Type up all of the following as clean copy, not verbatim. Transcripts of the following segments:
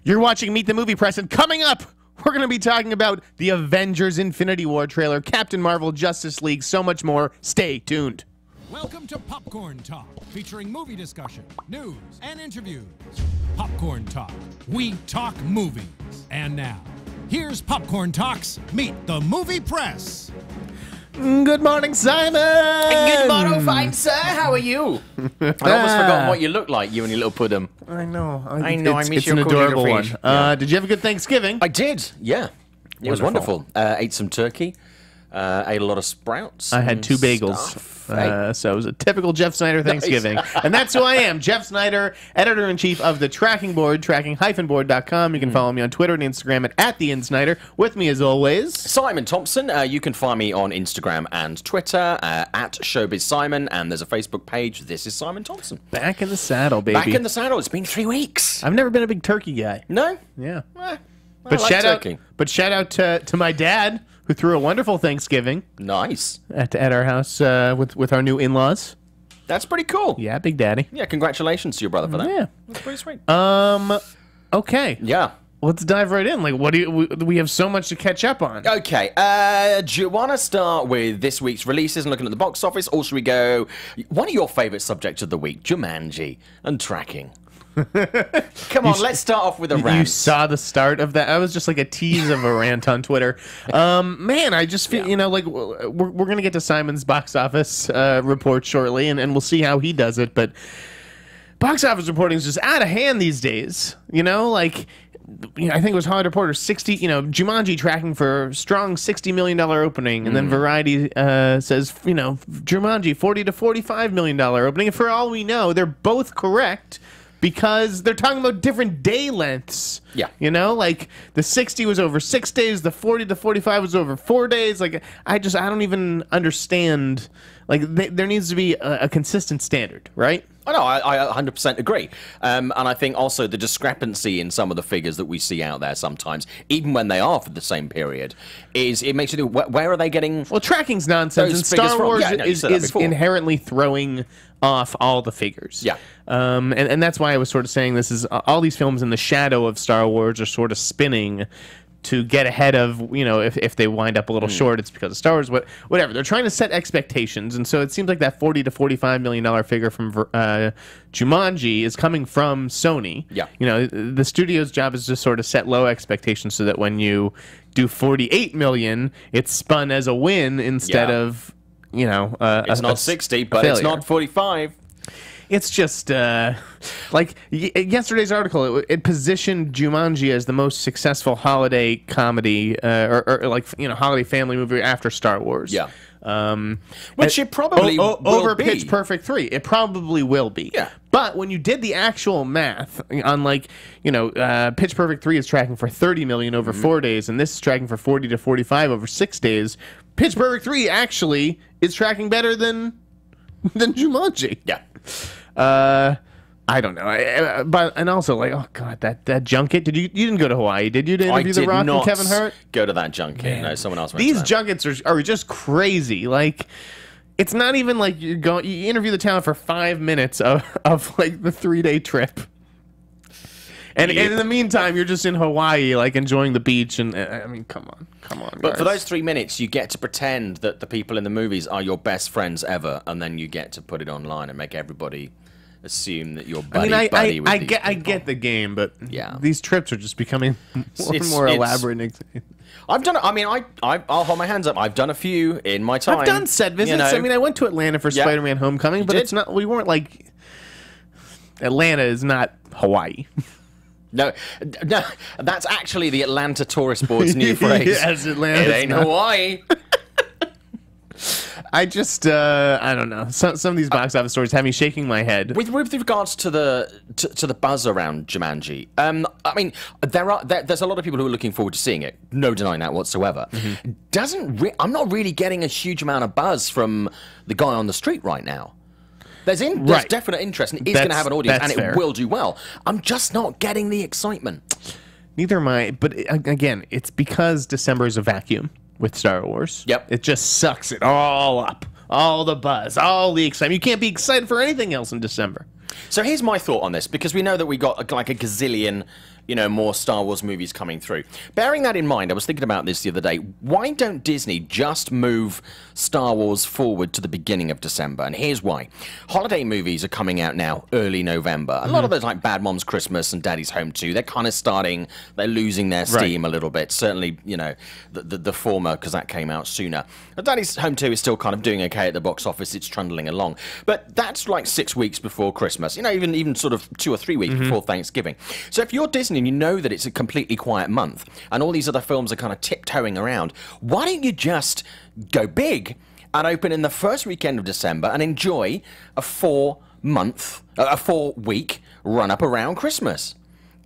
You're watching Meet the Movie Press, and coming up, we're going to be talking about the Avengers Infinity War trailer, Captain Marvel, Justice League, so much more. Stay tuned. Welcome to Popcorn Talk, featuring movie discussion, news, and interviews. Popcorn Talk. We talk movies. And now, here's Popcorn Talk's Meet the Movie Press. Good morning, Simon. Good morning, fine sir. How are you? I'd almost forgotten what you look like, you and your little puddum. I know. I miss it's your an cool little adorable one. fish. Yeah. Did you have a good Thanksgiving? I did, yeah. It was wonderful. Ate some turkey. Ate a lot of sprouts. I had 2 bagels. So it was a typical Jeff Sneider Thanksgiving. Nice. And that's who I am, Jeff Sneider, editor-in-chief of the Tracking Board, tracking-board.com. You can follow me on Twitter and Instagram at @TheInSneider. With me, as always, Simon Thompson. You can find me on Instagram and Twitter at ShowbizSimon, and there's a Facebook page. This is Simon Thompson. back in the saddle, baby. Back in the saddle. It's been 3 weeks. I've never been a big turkey guy. No? Yeah. I But like turkey. shout out to my dad, who threw a wonderful Thanksgiving Nice. at our house with our new in-laws. That's pretty cool. Yeah, Big Daddy. Yeah, congratulations to your brother for that. Yeah. That's pretty sweet. Okay. Yeah. Let's dive right in. Like, we have so much to catch up on. Okay, do you want to start with this week's releases and looking at the box office, or should we go one of your favourite subjects of the week, Jumanji and tracking? Come on, let's start off with a rant. You saw the start of that. I was just like a tease of a rant on Twitter. Man, I just feel, like we're going to get to Simon's box office report shortly, and we'll see how he does it. But box office reporting is just out of hand these days. I think it was Hollywood Reporter, Jumanji tracking for strong $60 million opening, and then Variety says, Jumanji $40 to $45 million opening. And for all we know, they're both correct, because they're talking about different day lengths. Yeah. The 60 was over 6 days, the 40 to 45 was over 4 days. I don't even understand. There needs to be a consistent standard, right? I know, I 100% agree. And I think also the discrepancy in some of the figures that we see out there sometimes, even when they are for the same period, it makes you think, where are they getting? Well, tracking's nonsense, and Star Wars is inherently throwing off all the figures. Yeah. And that's why I was sort of saying this is all these films in the shadow of Star Wars are sort of spinning to get ahead of, if they wind up a little short, it's because of Star Wars. Whatever. They're trying to set expectations, and so it seems like that $40 to $45 million figure from Jumanji is coming from Sony. Yeah. The studio's job is to sort of set low expectations so that when you do $48 million, it's spun as a win instead of, it's not 60, but it's not 45. It's just yesterday's article. It positioned Jumanji as the most successful holiday comedy, or holiday family movie after Star Wars. Yeah. Which it probably will over be. Pitch Perfect 3. It probably will be. Yeah. But when you did the actual math on Pitch Perfect 3 is tracking for $30 million over 4 days, and this is tracking for 40 to 45 over 6 days. Pitch Perfect 3 actually is tracking better than Jumanji. Yeah. I don't know. And also, oh god, that junket. You didn't go to Hawaii, did you? To interview The Rock and Kevin Hart? Go to that junket. Man. No, someone else went These to that. junkets are just crazy. It's not even like you interview the talent for 5 minutes of the 3-day trip. And in the meantime, you're just in Hawaii, enjoying the beach, and I mean, come on, But guys. for those 3 minutes, you get to pretend that the people in the movies are your best friends ever, and then you get to put it online and make everybody assume that you're buddy with these I people. get the game, but Yeah. these trips are just becoming more and more elaborate. I've done. I mean, I'll hold my hands up. I've done a few in my time. I've done set visits. I mean, I went to Atlanta for Spider-Man: Homecoming, but it's not. We weren't Atlanta is not Hawaii. No, that's actually the Atlanta Tourist Board's new phrase. Yes, Atlanta. It ain't Hawaii. I just, I don't know. Some of these box office stories have me shaking my head. With regards to the buzz around Jumanji, I mean, there's a lot of people who are looking forward to seeing it. No denying that whatsoever. I'm not really getting a huge amount of buzz from the guy on the street right now. There's definite interest, and it's going to have an audience, and it will do well. I'm just not getting the excitement. Neither am I. But again, it's because December is a vacuum with Star Wars. Yep. It just sucks it all up. All the buzz, all the excitement. You can't be excited for anything else in December. So here's my thought on this, because we know that we got like a gazillion, more Star Wars movies coming through. Bearing that in mind, I was thinking about this the other day. Why don't Disney just move Star Wars forward to the beginning of December? And here's why. Holiday movies are coming out now, early November. A lot of those, like Bad Moms Christmas and Daddy's Home 2, they're kind of they're losing their steam a little bit. Certainly, the former, because that came out sooner. But Daddy's Home 2 is still kind of doing okay at the box office. It's trundling along. But that's like 6 weeks before Christmas. Even sort of 2 or 3 weeks before Thanksgiving. So if you're Disney and you know that it's a completely quiet month and all these other films are kind of tiptoeing around, why don't you just go big and open in the first weekend of December and enjoy a 4-week run up around Christmas?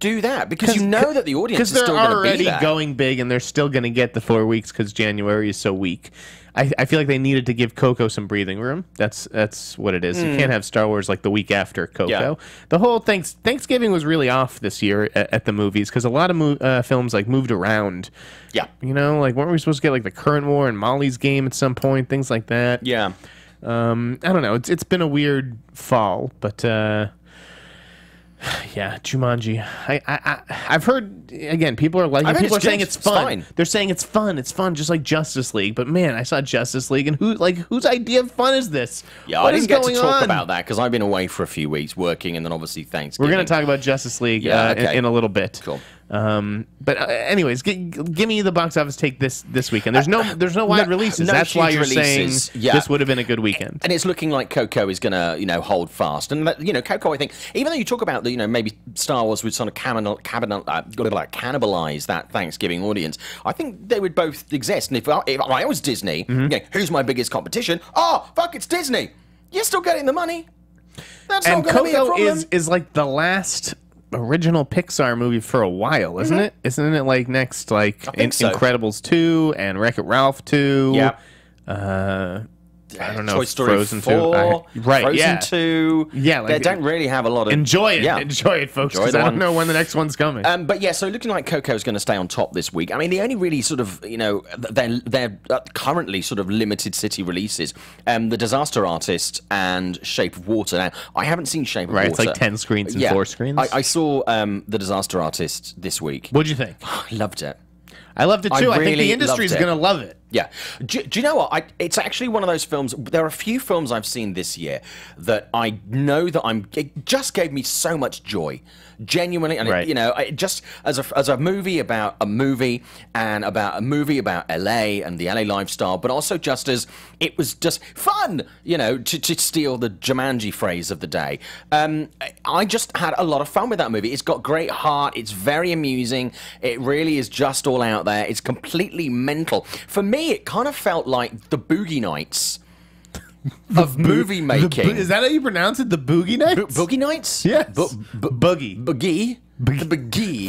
Do that, because you know that the audience is still going to be there. Because they're already going big and they're still going to get the 4 weeks because January is so weak. I feel like they needed to give Coco some breathing room. That's what it is. You can't have Star Wars like the week after Coco. Yeah. The whole Thanksgiving was really off this year at the movies because a lot of films like moved around. Yeah. Like weren't we supposed to get like the Current War and Molly's Game at some point? Things like that. Yeah. I don't know. It's been a weird fall, but yeah, Jumanji. I've heard again. People are like, people are saying it's fun. They're saying it's fun. It's fun, just like Justice League. But man, I saw Justice League, and whose idea of fun is this? Yeah, I didn't get to talk about that because I've been away for a few weeks working, and then obviously Thanksgiving. We're going to talk about Justice League in a little bit. Cool. But anyways, give me the box office take this weekend. There's no wide releases. That's why you're saying this would have been a good weekend. And it's looking like Coco is going to hold fast. And Coco, I think, even though you talk about the maybe Star Wars would sort of cannibalize that Thanksgiving audience, I think they would both exist. And if I was Disney, who's my biggest competition? Oh, fuck, it's Disney. You're still getting the money. That's not going to be a problem. And Coco is like the last original Pixar movie for a while, isn't it? Isn't it like next, like Incredibles 2 and Wreck-It Ralph 2? Yeah. I don't know. Toy Story Frozen 4, 2. Right, Frozen 2. Yeah, they don't really have a lot of... Enjoy it, folks, because I don't know when the next one's coming. But yeah, so looking like Coco's going to stay on top this week. I mean, the only really sort of, they're currently sort of limited city releases. The Disaster Artist and Shape of Water. Now, I haven't seen Shape of Water. It's like 10 screens and 4 screens. I saw The Disaster Artist this week. What'd you think? I loved it. I loved it too. I think the industry's going to love it. Yeah. Do you know what? It's actually one of those films. There are a few films I've seen this year that I know that it just gave me so much joy. Genuinely, and it just as a movie about a movie and about a movie about LA and the LA lifestyle, but also just as it was just fun, to steal the Jumanji phrase of the day. I just had a lot of fun with that movie. It's got great heart. It's very amusing. It really is just all out there. It's completely mental. For me, it kind of felt like the Boogie Nights of movie making. Is that how you pronounce it? The Boogie Nights? Boogie Nights? Yes. Boogie. The Boogie. The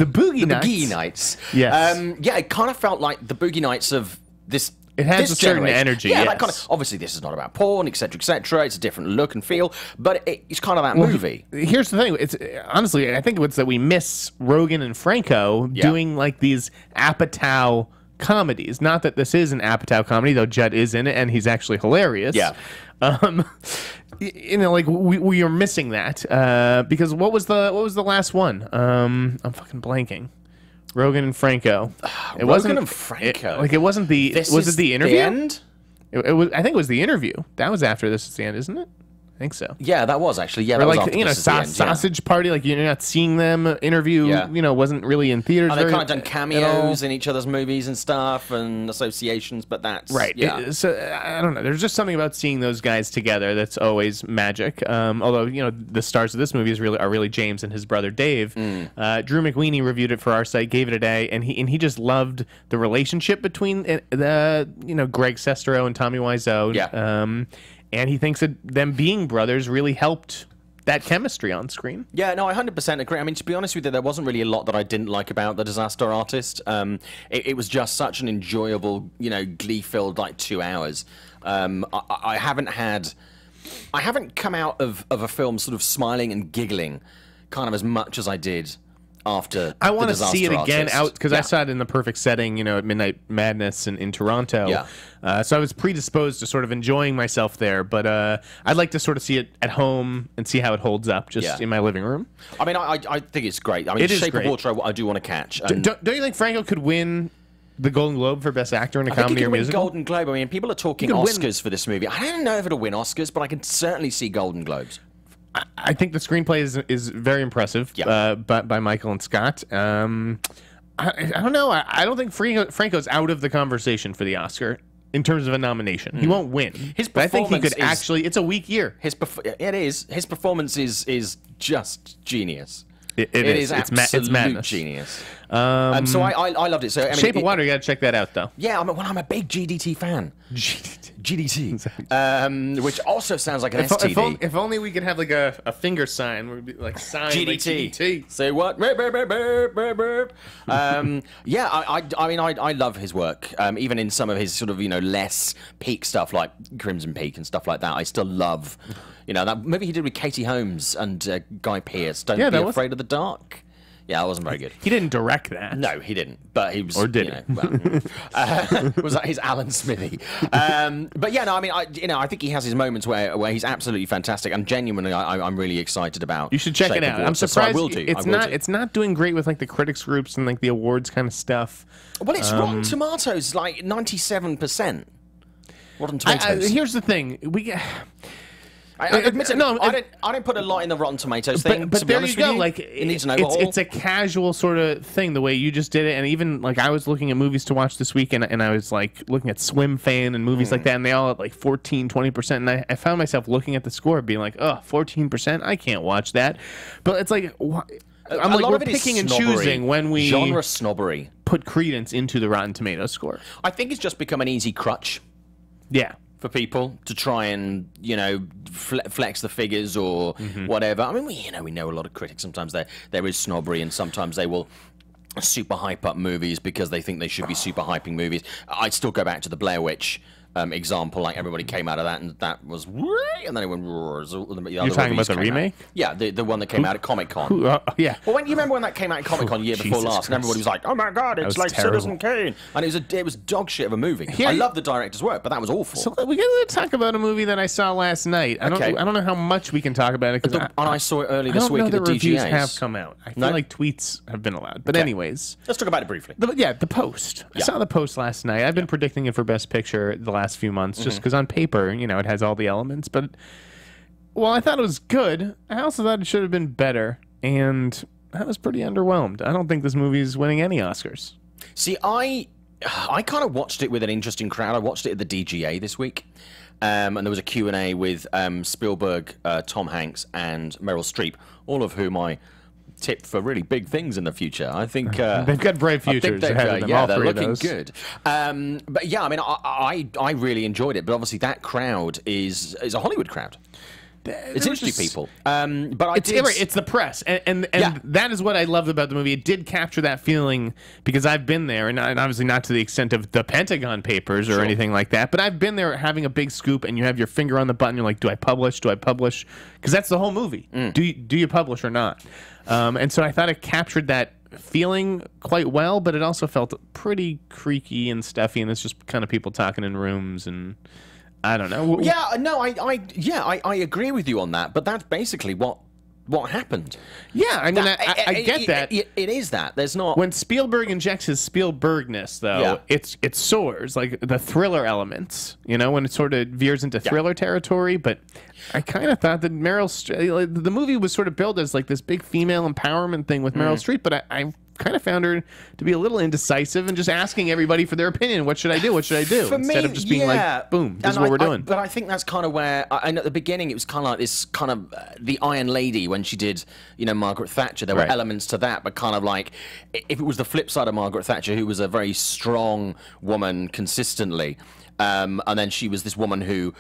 Boogie Nights. Boogie Nights. Yes. Yeah, it kind of felt like the Boogie Nights of this. It has a certain energy. Yeah, yes. that kind of, obviously this is not about porn, etc., etc. It's a different look and feel, but it's kind of that movie. Here's the thing. It's honestly, I think it's that we miss Rogen and Franco doing like these Apatow comedies. Not that this is an Apatow comedy, though Judd is in it and he's actually hilarious. Yeah. Like we are missing that because what was the last one? I'm fucking blanking. Rogen and Franco. It wasn't and Franco. It wasn't the. Was it the interview? The end? It was. I think it was the interview. That was after This Is the End, isn't it? I think so. Yeah, that was actually. Yeah, or that like was after This Is the End, sausage party. Like you're not seeing them interview. Yeah. Wasn't really in theaters. And they kind of done cameos in each other's movies and stuff and associations, but that's right. Yeah. So I don't know. There's just something about seeing those guys together that's always magic. Although the stars of this movie are really James and his brother Dave. Drew McWeeny reviewed it for our site, gave it a day, and he just loved the relationship between Greg Sestero and Tommy Wiseau. Yeah. And he thinks that them being brothers really helped that chemistry on screen. Yeah, no, I 100% agree. I mean, to be honest with you, there wasn't really a lot that I didn't like about The Disaster Artist. It was just such an enjoyable, glee-filled, 2 hours. I haven't come out of a film sort of smiling and giggling kind of as much as I did after. I want to The see it Disaster again Artist. out because I saw it in the perfect setting, at Midnight Madness in Toronto. Yeah. So I was predisposed to sort of enjoying myself there, but I'd like to sort of see it at home and see how it holds up just in my living room. I mean, I think it's great. I mean, It is Shape great. of Water, I do want to catch. Don't you think Franco could win the Golden Globe for Best Actor in a I think comedy he or could win musical? Golden Globe. I mean, people are talking He could win- Oscars for this movie. I don't know if it'll win Oscars, but I can certainly see Golden Globes. I think the screenplay is very impressive by Michael and Scott. I don't know. I don't think Franco's out of the conversation for the Oscar in terms of a nomination. He won't win. But I think he could actually. It's a weak year. It is. His performance is just genius. It is. It's It's madness. genius. So I loved it. So I mean, Shape of Water. You got to check that out, though. Yeah, I'm a big GDT fan. GDT, which also sounds like an STD. If only we could have like a finger sign where it'd be like sign GDT. Like GDT. Say what? Yeah, I mean, I love his work. Even in some of his sort of less peak stuff like Crimson Peak and stuff like that, I still love. That movie he did with Katie Holmes and Guy Pearce. Don't be afraid of the dark. Yeah, that wasn't very good. He didn't direct that. No, he didn't. But he was. Or did he? Was that his Alan Smithy? But yeah, no, I mean, I think he has his moments where he's absolutely fantastic, and genuinely, I'm really excited about. You should check Shape it of out. Water. I'm surprised So I will do. it's not doing great with like the critics groups and like the awards kind of stuff. Well, it's Rotten Tomatoes, like 97%. Rotten Tomatoes. Here's the thing: I admit it. No, I don't put a lot in the Rotten Tomatoes thing. But to be there honest you go. with you. Like You need to know what it's a casual sort of thing. The way you just did it, and even like I was looking at movies to watch this week, and I was like looking at Swim Fan and movies like that, and they all at like 14, 20%. And I found myself looking at the score, being like, "Oh, 14%, I can't watch that." But it's like. I'm like, we're picking and choosing when we genre snobbery put credence into the Rotten Tomatoes score. I think it's just become an easy crutch. Yeah. For people to try and flex the figures or whatever. I mean, we know a lot of critics. Sometimes there is snobbery, and sometimes they will super hype up movies because they think they should be super hyping movies. I'd still go back to the Blair Witch example. Like everybody came out of that, and that was, and then it went. You're talking about the remake? Yeah, the one that came out at Comic-Con. Yeah. Well, you remember when that came out at Comic-Con year before last, and everybody was like, "Oh my god, it's like terrible. Citizen Kane," and it was dog shit of a movie. I love the director's work, but that was awful. So we gotta talk about a movie that I saw last night. I don't know how much we can talk about it because and I saw it early this week at the reviews DGAs. have come out. I feel like tweets have been allowed. But anyways, let's talk about it briefly. The Post. I saw The Post last night. I've been predicting it for Best Picture the last few months, just because on paper, it has all the elements. But well, I thought it was good. I also thought it should have been better, and I was pretty underwhelmed. I don't think this movie is winning any Oscars. See, I kind of watched it with an interesting crowd. I watched it at the DGA this week, and there was a Q&A with Spielberg, Tom Hanks, and Meryl Streep, all of whom I tip for really big things in the future. I think they've got bright futures ahead of them. Yeah, all they're three looking of those. good. But yeah, I mean, I really enjoyed it. But obviously, that crowd is a Hollywood crowd. It's industry people. But it's the press, and that is what I loved about the movie. It did capture that feeling because I've been there, and obviously not to the extent of the Pentagon Papers or anything like that, but I've been there having a big scoop, and you have your finger on the button. You're like, do I publish? Do I publish? Because that's the whole movie. Do you publish or not? And so I thought it captured that feeling quite well, but it also felt pretty creaky and stuffy, and it's just kind of people talking in rooms and. I don't know. Yeah, no, I agree with you on that, but that's basically what happened. Yeah, I mean, I get that. It is that. There's not... When Spielberg injects his Spielbergness, though, it soars, like the thriller elements, when it sort of veers into thriller territory, but I kind of thought that the movie was sort of billed as like this big female empowerment thing with Meryl Streep, but I kind of found her to be a little indecisive and just asking everybody for their opinion. What should I do? What should I do? For Instead me, of just being like, boom, this is what we're doing. But I think that's kind of where, and at the beginning, it was kind of like this kind of the Iron Lady when she did, Margaret Thatcher. There were elements to that, but kind of like, if it was the flip side of Margaret Thatcher, who was a very strong woman consistently, and then she was this woman who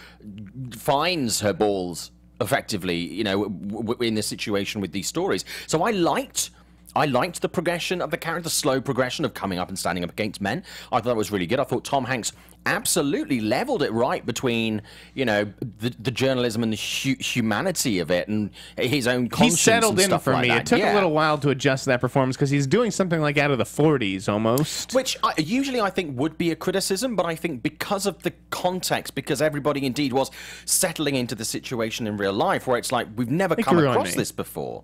finds her balls effectively, in this situation with these stories. So I liked I liked the progression of the character, the slow progression of coming up and standing up against men. I thought that was really good. I thought Tom Hanks absolutely leveled it right between, you know, the journalism and the humanity of it and his own conscience. He settled in for me. That. It took a little while to adjust to that performance because he's doing something like out of the 40s almost. Which usually I think would be a criticism, but I think because of the context, because everybody indeed was settling into the situation in real life, where it's like, we've never come across this before.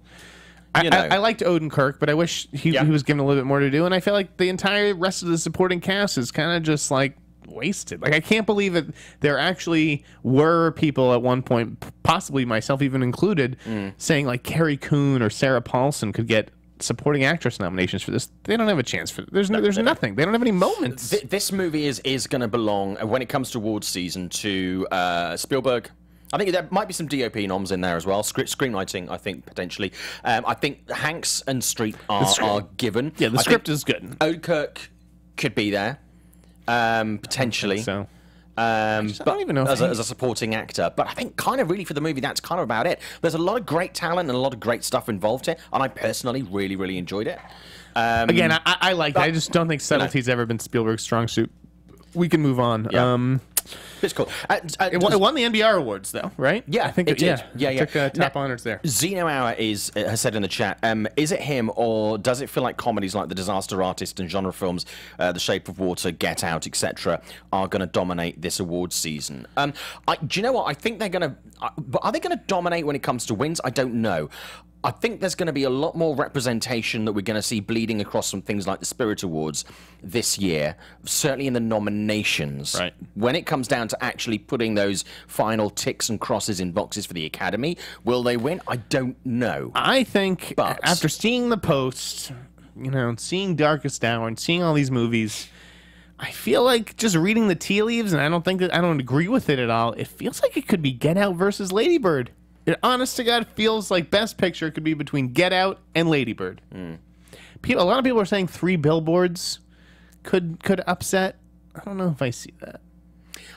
I liked Odenkirk, but I wish he was given a little bit more to do, and I feel like the entire rest of the supporting cast is kind of just like wasted. Like, I can't believe that there actually were people at one point, possibly myself even included, saying like Kerry Coon or Sarah Paulson could get supporting actress nominations for this. They don't have a chance for there's nothing. They don't have any moments. This movie is going to belong, when it comes to awards season, to Spielberg. I think there might be some DOP noms in there as well. Screenwriting, I think, potentially. I think Hanks and Streep are given. Yeah, the script is good. Odenkirk could be there, potentially. So. I don't even know as a supporting actor, but I think kind of really for the movie that's kind of about it. There's a lot of great talent and a lot of great stuff involved here, and I personally really enjoyed it. Again, I liked it. I just don't think subtlety's ever been Spielberg's strong suit. We can move on. Yeah. It's cool. It won the NBR Awards, though, right? Yeah, I think it did. Yeah. It took top honors there. Zeno Hour has said in the chat, is it him, or does it feel like comedies like The Disaster Artist and genre films, The Shape of Water, Get Out, etc., are going to dominate this awards season? Do you know what? I think they're going to... Are they going to dominate when it comes to wins? I don't know. I think there's going to be a lot more representation that we're going to see bleeding across from things like the Spirit Awards this year, certainly in the nominations. Right. When it comes down to actually putting those final ticks and crosses in boxes for the Academy, will they win? I don't know. I think after seeing The Post, seeing Darkest Hour and seeing all these movies, I feel like just reading the tea leaves, and I don't agree with it at all, it feels like it could be Get Out versus Lady Bird. It, honest to God, feels like Best Picture could be between Get Out and Lady Bird. A lot of people are saying Three Billboards could upset. I don't know if I see that.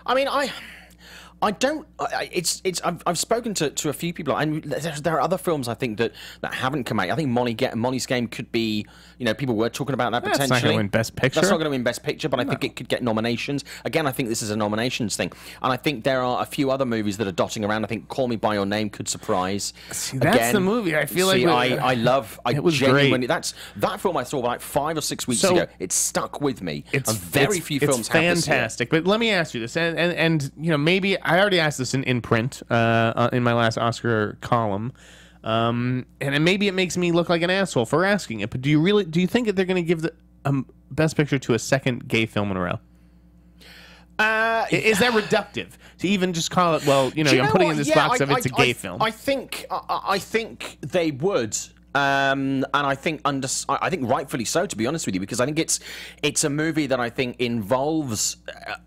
I mean, I don't. I've spoken to a few people, and there are other films I think that haven't come out. I think Molly's Game could be. People were talking about that potentially. That's not going to win Best Picture. That's not going to win Best Picture, but I think it could get nominations. Again, I think this is a nominations thing, and I think there are a few other movies that are dotting around. I think Call Me by Your Name could surprise. See, that's the movie. I feel like it was genuinely great. That film I saw like 5 or 6 weeks ago. It stuck with me. Very few films have this. It's fantastic. But let me ask you this, and maybe I already asked this in print in my last Oscar column. And maybe it makes me look like an asshole for asking it, but do you think that they're going to give the Best Picture to a second gay film in a row? Is that reductive to even just call it? Well, I'm putting in this box of it's a gay film. I think they would. And I think rightfully so, to be honest with you, because I think it's a movie that I think involves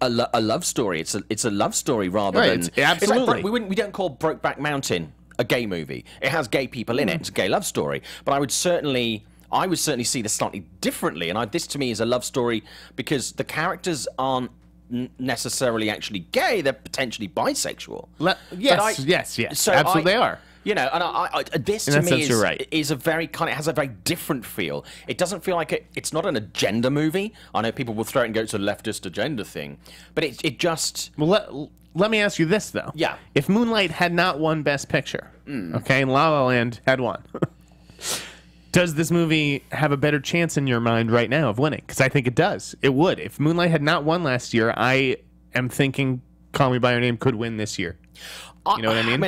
a love story. It's a love story rather than absolutely. It's like, we don't call Brokeback Mountain a gay movie. It has gay people in it. It's a gay love story. But I would certainly see this slightly differently. And this to me is a love story because the characters aren't necessarily actually gay. They're potentially bisexual. Yes. So absolutely they are. This to me is a very kind of has a very different feel. It doesn't feel like it's not an agenda movie. I know people will throw it and go, it's a leftist agenda thing, but it just. Well, let me ask you this though. Yeah. If Moonlight had not won Best Picture, okay, and La La Land had won, does this movie have a better chance in your mind right now of winning? Because I think it does. It would. If Moonlight had not won last year, I am thinking Call Me by Your Name could win this year. You know what I mean?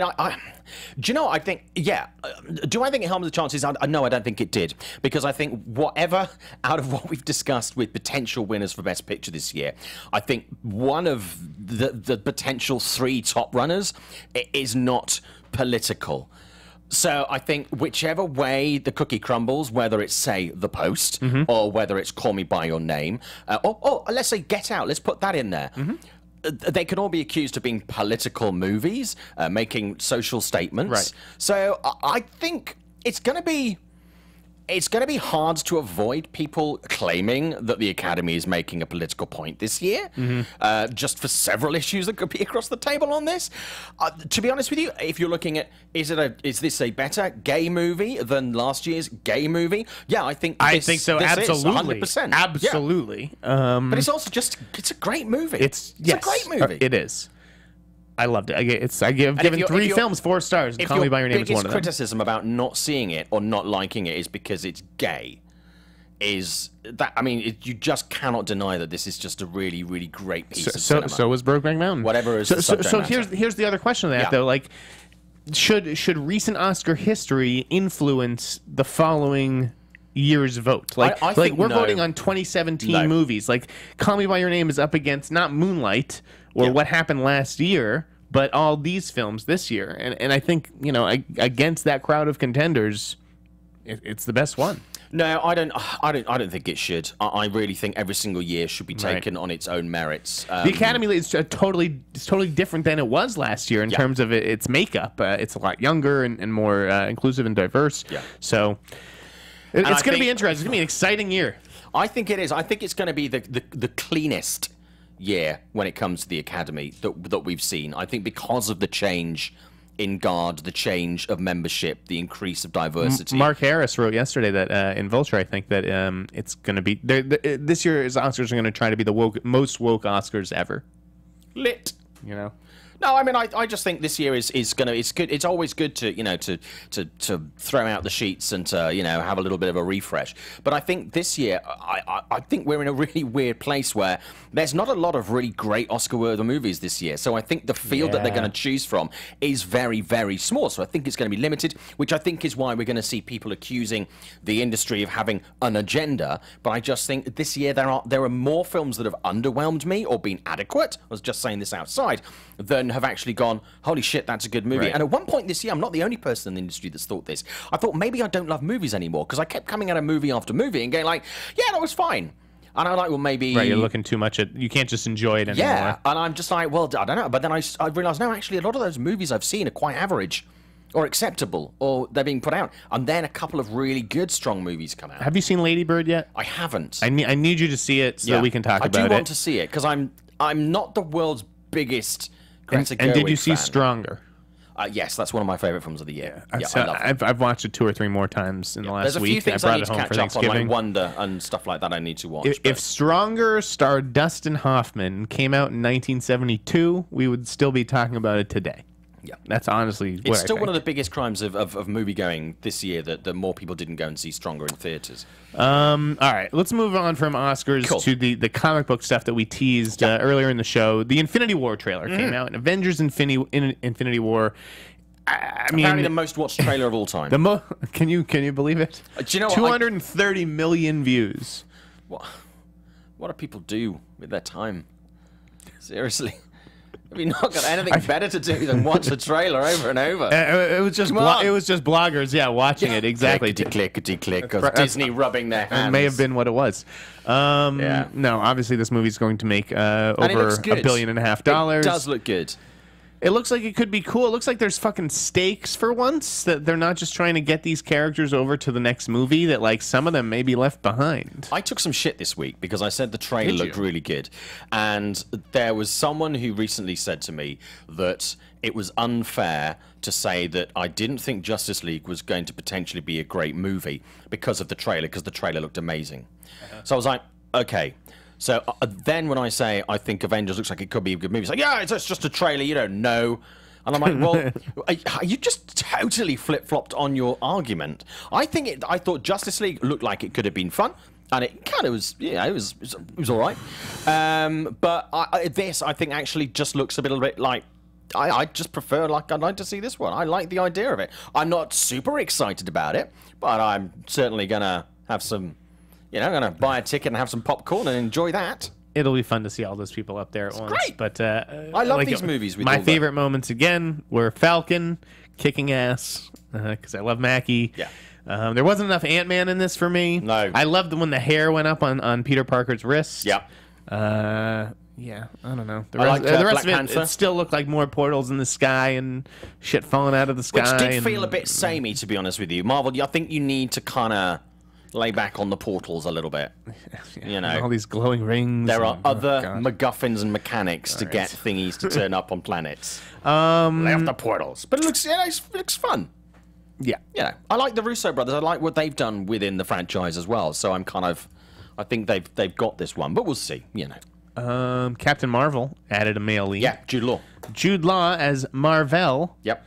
Do you know? I think, do I think it harmed the chances? No, I don't think it did, because I think whatever out of what we've discussed with potential winners for Best Picture this year, I think one of the potential 3 top runners is not political. So I think whichever way the cookie crumbles, whether it's, say, The Post, or whether it's Call Me by Your Name, or let's say Get Out, let's put that in there. They can all be accused of being political movies, making social statements. Right. So I think it's going to be it's going to be hard to avoid people claiming that the Academy is making a political point this year, just for several issues that could be across the table on this. To be honest with you, if you're looking at is this a better gay movie than last year's gay movie? Yeah, I think so. This Absolutely, is 100%. absolutely. Yeah. But it's also it's a great movie. It's a great movie. It is. I loved it. I've given 3 films 4 stars. And Call Me by Your Name is one of them. Biggest criticism about not seeing it or not liking it is because it's gay. Is that you just cannot deny that this is just a really, really great piece of cinema. So was Brokeback Mountain. Whatever is the subject matter. here's the other question of that though. Like, should recent Oscar history influence the following year's vote? Like, I think we're no. voting on 2017 movies. Like, Call Me by Your Name is up against not Moonlight or what happened last year, but all these films this year. And I think, against that crowd of contenders, it's the best one. No, I don't think it should. I really think every single year should be taken on its own merits. The Academy is totally different than it was last year in terms of its makeup. It's a lot younger and more inclusive and diverse. Yeah. So it's going to be interesting. It's going to be an exciting year. I think it is. I think it's going to be the cleanest year when it comes to the Academy that we've seen. I think because of the change in guard, the change of membership, the increase of diversity. Mark Harris wrote yesterday that in Vulture, I think that it's going to be this year's Oscars are going to try to be the most woke Oscars ever. Lit, No, I just think this year is gonna. It's good. It's always good to to throw out the sheets and to have a little bit of a refresh. But I think this year, I think we're in a really weird place where there's not a lot of really great Oscar-worthy movies this year. So I think the field that they're going to choose from is very, very small. So I think it's going to be limited, which I think is why we're going to see people accusing the industry of having an agenda. But I just think this year there are more films that have underwhelmed me or been adequate. I was just saying this outside than have actually gone, holy shit, that's a good movie. Right. And at one point this year, I'm not the only person in the industry that's thought this. I thought maybe I don't love movies anymore because I kept coming at a movie after movie and going like, yeah, that was fine. And I'm like, well, maybe... Right, you're looking too much at... You can't just enjoy it anymore. Yeah, and I'm just like, well, I don't know. But then I realised, no, actually, a lot of those movies I've seen are quite average or acceptable, or they're being put out. And then a couple of really good, strong movies come out. Have you seen Lady Bird yet? I haven't. I need you to see it so we can talk about it. I do want to see it, because I'm not the world's biggest Greta Gerwig And did you see fan. Stronger? Yes, that's one of my favourite films of the year. Yeah, so I love it. I've watched it 2 or 3 more times in the last week. There's a few things I need to catch up on, like Thanksgiving. Wonder and stuff like that I need to watch. If Stronger starred Dustin Hoffman, came out in 1972, we would still be talking about it today. Yeah, that's honestly what it's still one of the biggest crimes of movie going this year that more people didn't go and see Stronger in theaters. All right, let's move on from Oscars to the comic book stuff that we teased earlier in the show. The Infinity War trailer came out, and Avengers Infinity War. I mean, apparently the most watched trailer of all time. Can you believe it? Do you know 230 million views. What do people do with their time? Seriously. Have you not got anything better to do than watch the trailer over and over? It was just bloggers, watching it exactly. Click. Disney rubbing their hands. It may have been what it was. No, obviously this movie's going to make over $1.5 billion. It does look good. It looks like it could be cool. It looks like there's fucking stakes for once, that they're not just trying to get these characters over to the next movie, that like some of them may be left behind. I took some shit this week because I said the trailer looked really good. And there was someone who recently said to me that it was unfair to say that I didn't think Justice League was going to potentially be a great movie because of the trailer, because the trailer looked amazing. So I was like, okay. So then when I say I think Avengers looks like it could be a good movie, it's like, yeah, it's just a trailer, you don't know. And I'm like, well, you just totally flip-flopped on your argument. I thought Justice League looked like it could have been fun, and it kind of was, it was all right. But this, I think, actually just looks a little bit like, I just prefer, like, I'd like to see this one. I like the idea of it. I'm not super excited about it, but I'm certainly going to have some... I'm going to buy a ticket and have some popcorn and enjoy that. It'll be fun to see all those people up there at once. Great. But I love these movies. My favorite moments, again, were Falcon kicking ass, because I love Mackie. Yeah. There wasn't enough Ant-Man in this for me. No. I loved when the hair went up on Peter Parker's wrist. Yeah. Yeah, I don't know. The rest of it still looked like more portals in the sky and shit falling out of the sky. Which did feel a bit samey, to be honest with you. Marvel, I think you need to kind of lay back on the portals a little bit. You know, all these glowing rings. There are other MacGuffins and mechanics to get thingies to turn up on planets. Lay off the portals. But it looks fun. Yeah. You know, I like the Russo brothers. I like what they've done within the franchise as well. So I think they've got this one, but we'll see. You know. Captain Marvel added a male lead. Yeah, Jude Law. Jude Law as Marvel. Yep.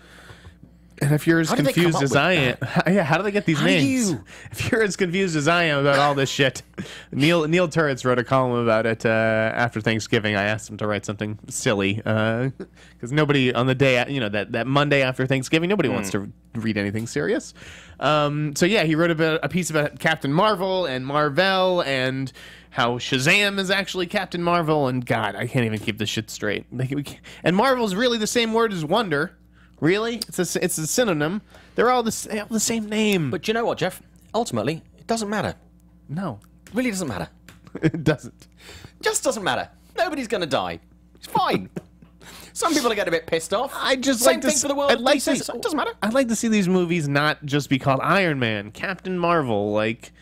And if you're as confused as I am, how do they get these names? If you're as confused as I am about all this shit, Neil Turitz wrote a column about it after Thanksgiving. I asked him to write something silly because nobody on the day, you know, that Monday after Thanksgiving, nobody wants to read anything serious. So yeah, he wrote a piece about Captain Marvel and Marvel and how Shazam is actually Captain Marvel. And God, I can't even keep this shit straight. And Marvel's really the same word as Wonder. Really? It's a synonym. They're all the same name. But you know what, Jeff? Ultimately, it doesn't matter. No. It really doesn't matter. It doesn't. Just doesn't matter. Nobody's going to die. It's fine. Some people get a bit pissed off. I just Same like to thing for the world. I'd like to, it doesn't matter. I'd like to see these movies not just be called Iron Man, Captain Marvel. Like,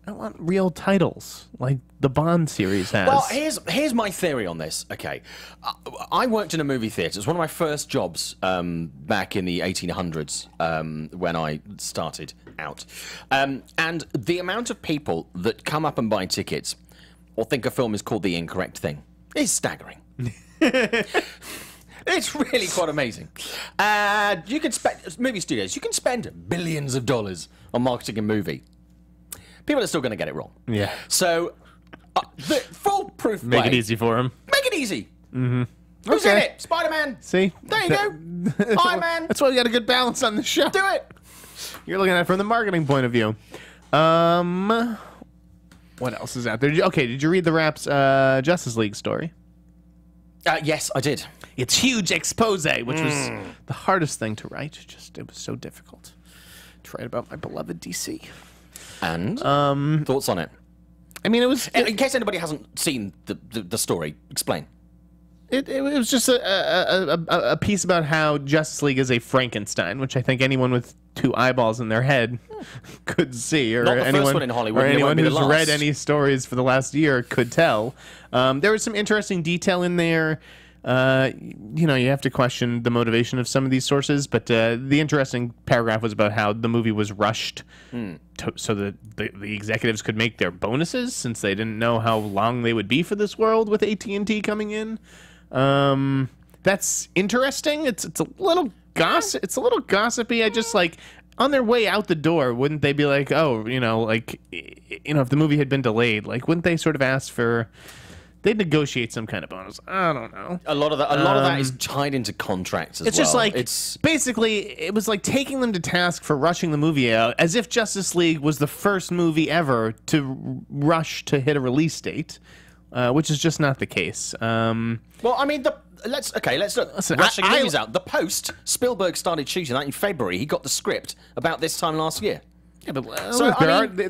I want real titles, like the Bond series has. Well, here's my theory on this. Okay, I worked in a movie theater. It's one of my first jobs back in the 1800s when I started out. And the amount of people that come up and buy tickets or think a film is called The Incorrect Thing is staggering. It's really quite amazing. You can spend movie studios. You can spend billions of dollars on marketing a movie. People are still going to get it wrong. Yeah. So, the foolproof Make way. it easy for him. Make it easy. Mm-hmm. Who's in it? Spider-Man. See? There you go. Iron Man. That's why we got a good balance on the show. Do it. You're looking at it from the marketing point of view. What else is out there? Okay, did you read the Rap's Justice League story? Yes, I did. It's huge expose, which was the hardest thing to write. It was so difficult to write about my beloved DC. And thoughts on it? I mean, it was. In case anybody hasn't seen the story, explain. It was just a piece about how Justice League is a Frankenstein, which I think anyone with two eyeballs in their head could see, or Not the anyone, first one in Hollywood, or anyone who's last. read any stories for the last year could tell. There was some interesting detail in there. You know, you have to question the motivation of some of these sources, but the interesting paragraph was about how the movie was rushed so that the executives could make their bonuses since they didn't know how long they would be for this world with AT&T coming in. That's interesting. It's a little gossip. It's a little gossipy. I just like on their way out the door, wouldn't they be like, oh, you know, like, you know, if the movie had been delayed, like, wouldn't they sort of ask for? They'd negotiate some kind of bonus. I don't know. A lot of that is tied into contracts as well. It's just like basically it was like taking them to task for rushing the movie out, as if Justice League was the first movie ever to rush to hit a release date, which is just not the case. Well, I mean, let's look. Listen, rushing movies out. The Post. Spielberg started shooting that in February. He got the script about this time last year. Yeah, but so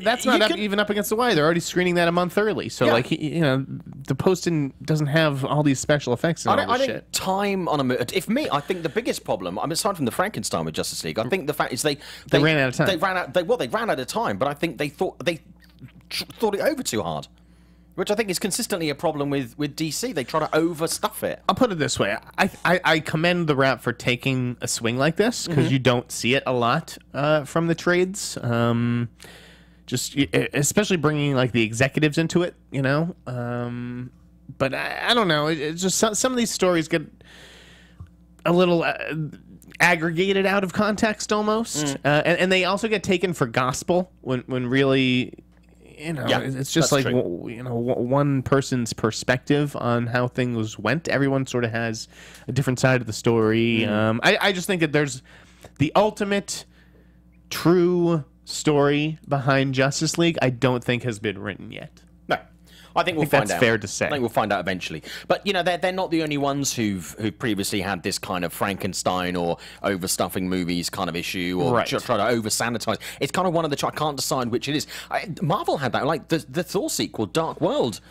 that's not even up against the wire. They're already screening that a month early. So, like, you know, the Post doesn't have all these special effects and all this shit. I think time on a movie. I think the biggest problem, I mean, aside from the Frankenstein with Justice League, I think the fact is they ran out of time. They ran out of time, but I think they thought it over too hard. Which I think is consistently a problem with DC. They try to overstuff it. I'll put it this way. I commend the Rap for taking a swing like this, because you don't see it a lot from the trades. Just especially bringing like the executives into it, you know. But I don't know. It's just some of these stories get a little aggregated out of context almost. And they also get taken for gospel when really... You know, it's just like, you know, one person's perspective on how things went. Everyone sort of has a different side of the story. I just think that there's the ultimate true story behind Justice League. I don't think has been written yet. No, I think we'll find out. That's fair to say. I think we'll find out eventually. But you know, they're not the only ones who've previously had this kind of Frankenstein or overstuffing movies kind of issue, or try to over sanitize. It's kind of one of the. I can't decide which it is. Marvel had that, like the Thor sequel, Dark World.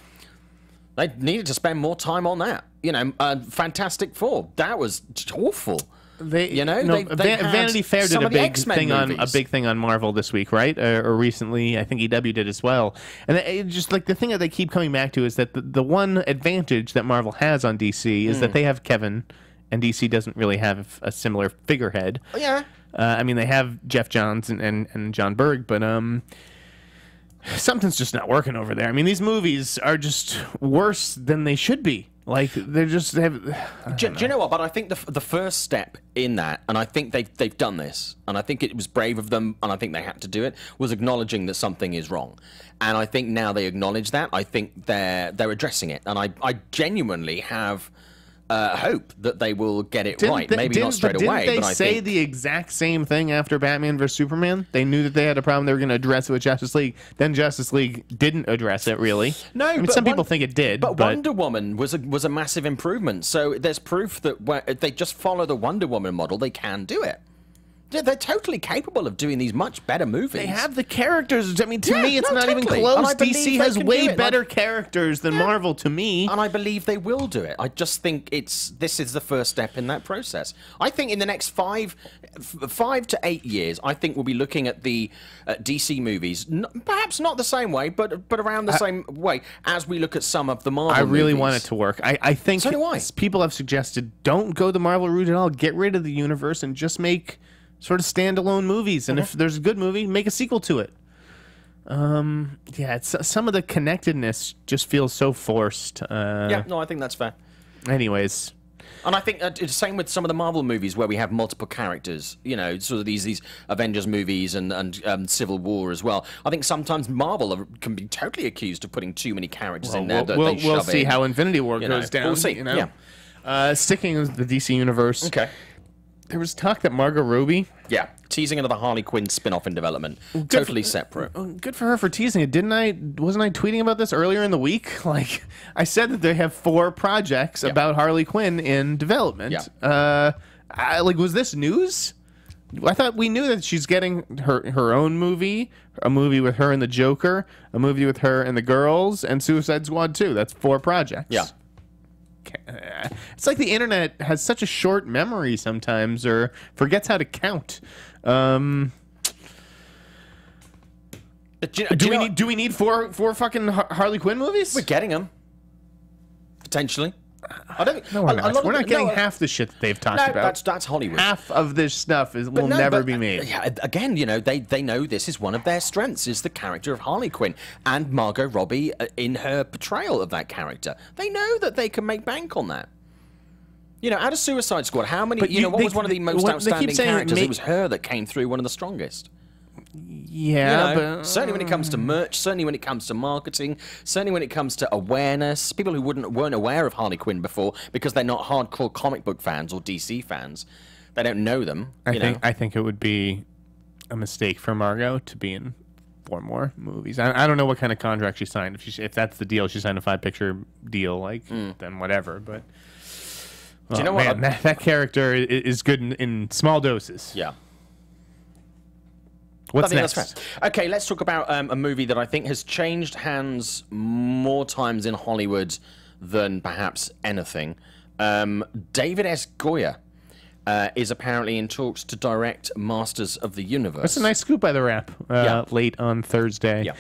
They needed to spend more time on that. You know, Fantastic Four. That was awful. They Vanity Fair did a big thing on Marvel this week, right? Or recently, I think EW did as well. And it just like the thing that they keep coming back to is that the one advantage that Marvel has on DC is that they have Kevin, and DC doesn't really have a similar figurehead. Yeah. I mean, they have Jeff Johns and John Berg, but something's just not working over there. I mean, these movies are just worse than they should be. Like they're just. Do you know what? But I think the first step in that, and I think they've done this, and I think it was brave of them, and I think they had to do it, was acknowledging that something is wrong. And I think now they acknowledge that. I think they're addressing it, and I genuinely have hope that they will get it right. Maybe not straight away. Didn't they say the exact same thing after Batman vs Superman? They knew that they had a problem. They were going to address it with Justice League. Then Justice League didn't address it really. No, I mean, some people think it did. But Wonder Woman was a massive improvement. So there's proof that if they just follow the Wonder Woman model, they can do it. They're totally capable of doing these much better movies. They have the characters. I mean, to me, it's not even close. DC has way better characters than Marvel, to me. And I believe they will do it. I just think this is the first step in that process. I think in the next 5 to 8 years, I think we'll be looking at the DC movies, perhaps not the same way, but around the same way as we look at some of the Marvel movies. I really want it to work. I think so do I. People have suggested, don't go the Marvel route at all. Get rid of the universe and just make sort of standalone movies, and if there's a good movie, make a sequel to it. Some of the connectedness just feels so forced. I think that's fair. Anyways, and I think it's the same with some of the Marvel movies where we have multiple characters. You know, sort of these Avengers movies and Civil War as well. I think sometimes Marvel can be totally accused of putting too many characters in there. We'll see how Infinity War goes down. We'll see. You know? Sticking with the DC universe. Okay. There was talk that Margot Robbie... Yeah, teasing another Harley Quinn spin-off in development. Totally separate. Good for her for teasing it. Wasn't I tweeting about this earlier in the week? Like, I said that they have 4 projects about Harley Quinn in development. Yeah. Was this news? I thought we knew that she's getting her own movie, a movie with her and the Joker, a movie with her and the girls, and Suicide Squad 2. That's 4 projects. Yeah. It's like the internet has such a short memory sometimes, or forgets how to count. Do we need four fucking Harley Quinn movies? We're getting them potentially. I don't. No, we're not getting half the shit that they've talked about. That's Hollywood. Half of this stuff will never be made. Yeah, again, you know, they know this is one of their strengths, is the character of Harley Quinn and Margot Robbie in her portrayal of that character. They know that they can make bank on that. You know, out of Suicide Squad, how many? What was one of the most outstanding characters? It was her that came through one of the strongest. Yeah, but certainly when it comes to merch, certainly when it comes to marketing, certainly when it comes to awareness, people who weren't aware of Harley Quinn before because they're not hardcore comic book fans or DC fans, they don't know them. I think it would be a mistake for Margot to be in 4 more movies. I don't know what kind of contract she signed. If that's the deal, she signed a 5-picture deal, then whatever. But do you know what? That character is good in small doses. Yeah. What's next? Okay, let's talk about a movie that I think has changed hands more times in Hollywood than perhaps anything. David S. Goya is apparently in talks to direct Masters of the Universe. That's a nice scoop by the Wrap late on Thursday. Yeah.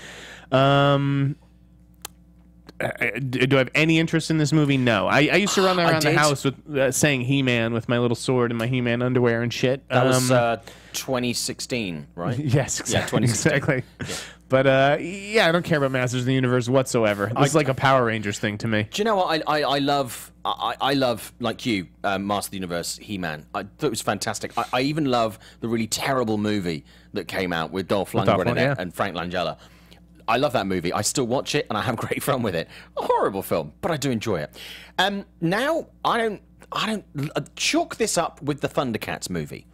Do I have any interest in this movie? No. I used to run around the house with saying He-Man with my little sword and my He-Man underwear and shit. That was 2016, right? Yes, exactly. Yeah, 2016. Exactly. Yeah. But I don't care about Masters of the Universe whatsoever. This is like a Power Rangers thing to me. Do you know what I love? I love, like you, Master of the Universe, He-Man. I thought it was fantastic. I even love the really terrible movie that came out with Dolph Lundgren in it and Frank Langella. I love that movie. I still watch it, and I have great fun with it. A horrible film, but I do enjoy it. Now, I don't chalk this up with the Thundercats movie.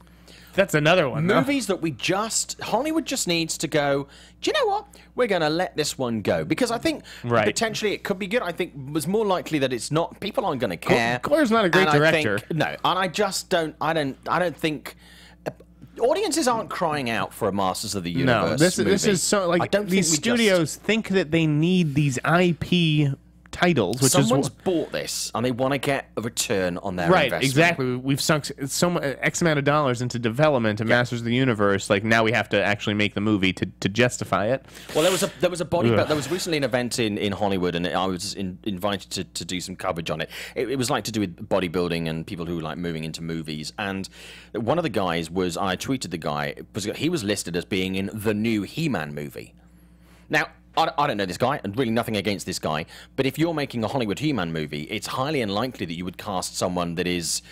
That's another one. Movies that Hollywood just needs to go, do you know what? We're going to let this one go. Because I think potentially it could be good. I think it was more likely that it's not. People aren't going to care. Goya's not a great director. No, and I just don't, I don't think... Audiences aren't crying out for a Masters of the Universe movie. This is so like these studios think that they need these IP titles, which Someone's is bought this and they want to get a return on their right. investment. Exactly. We've sunk X amount of dollars into development and Masters of the Universe. Like now we have to actually make the movie to justify it. Well, there was recently an event in Hollywood, and I was invited to do some coverage on it. It was like to do with bodybuilding and people who like moving into movies. And one of the guys was, I tweeted the guy because he was listed as being in the new He-Man movie. Now, I don't know this guy, and really nothing against this guy, but if you're making a Hollywood He-Man movie, it's highly unlikely that you would cast someone that is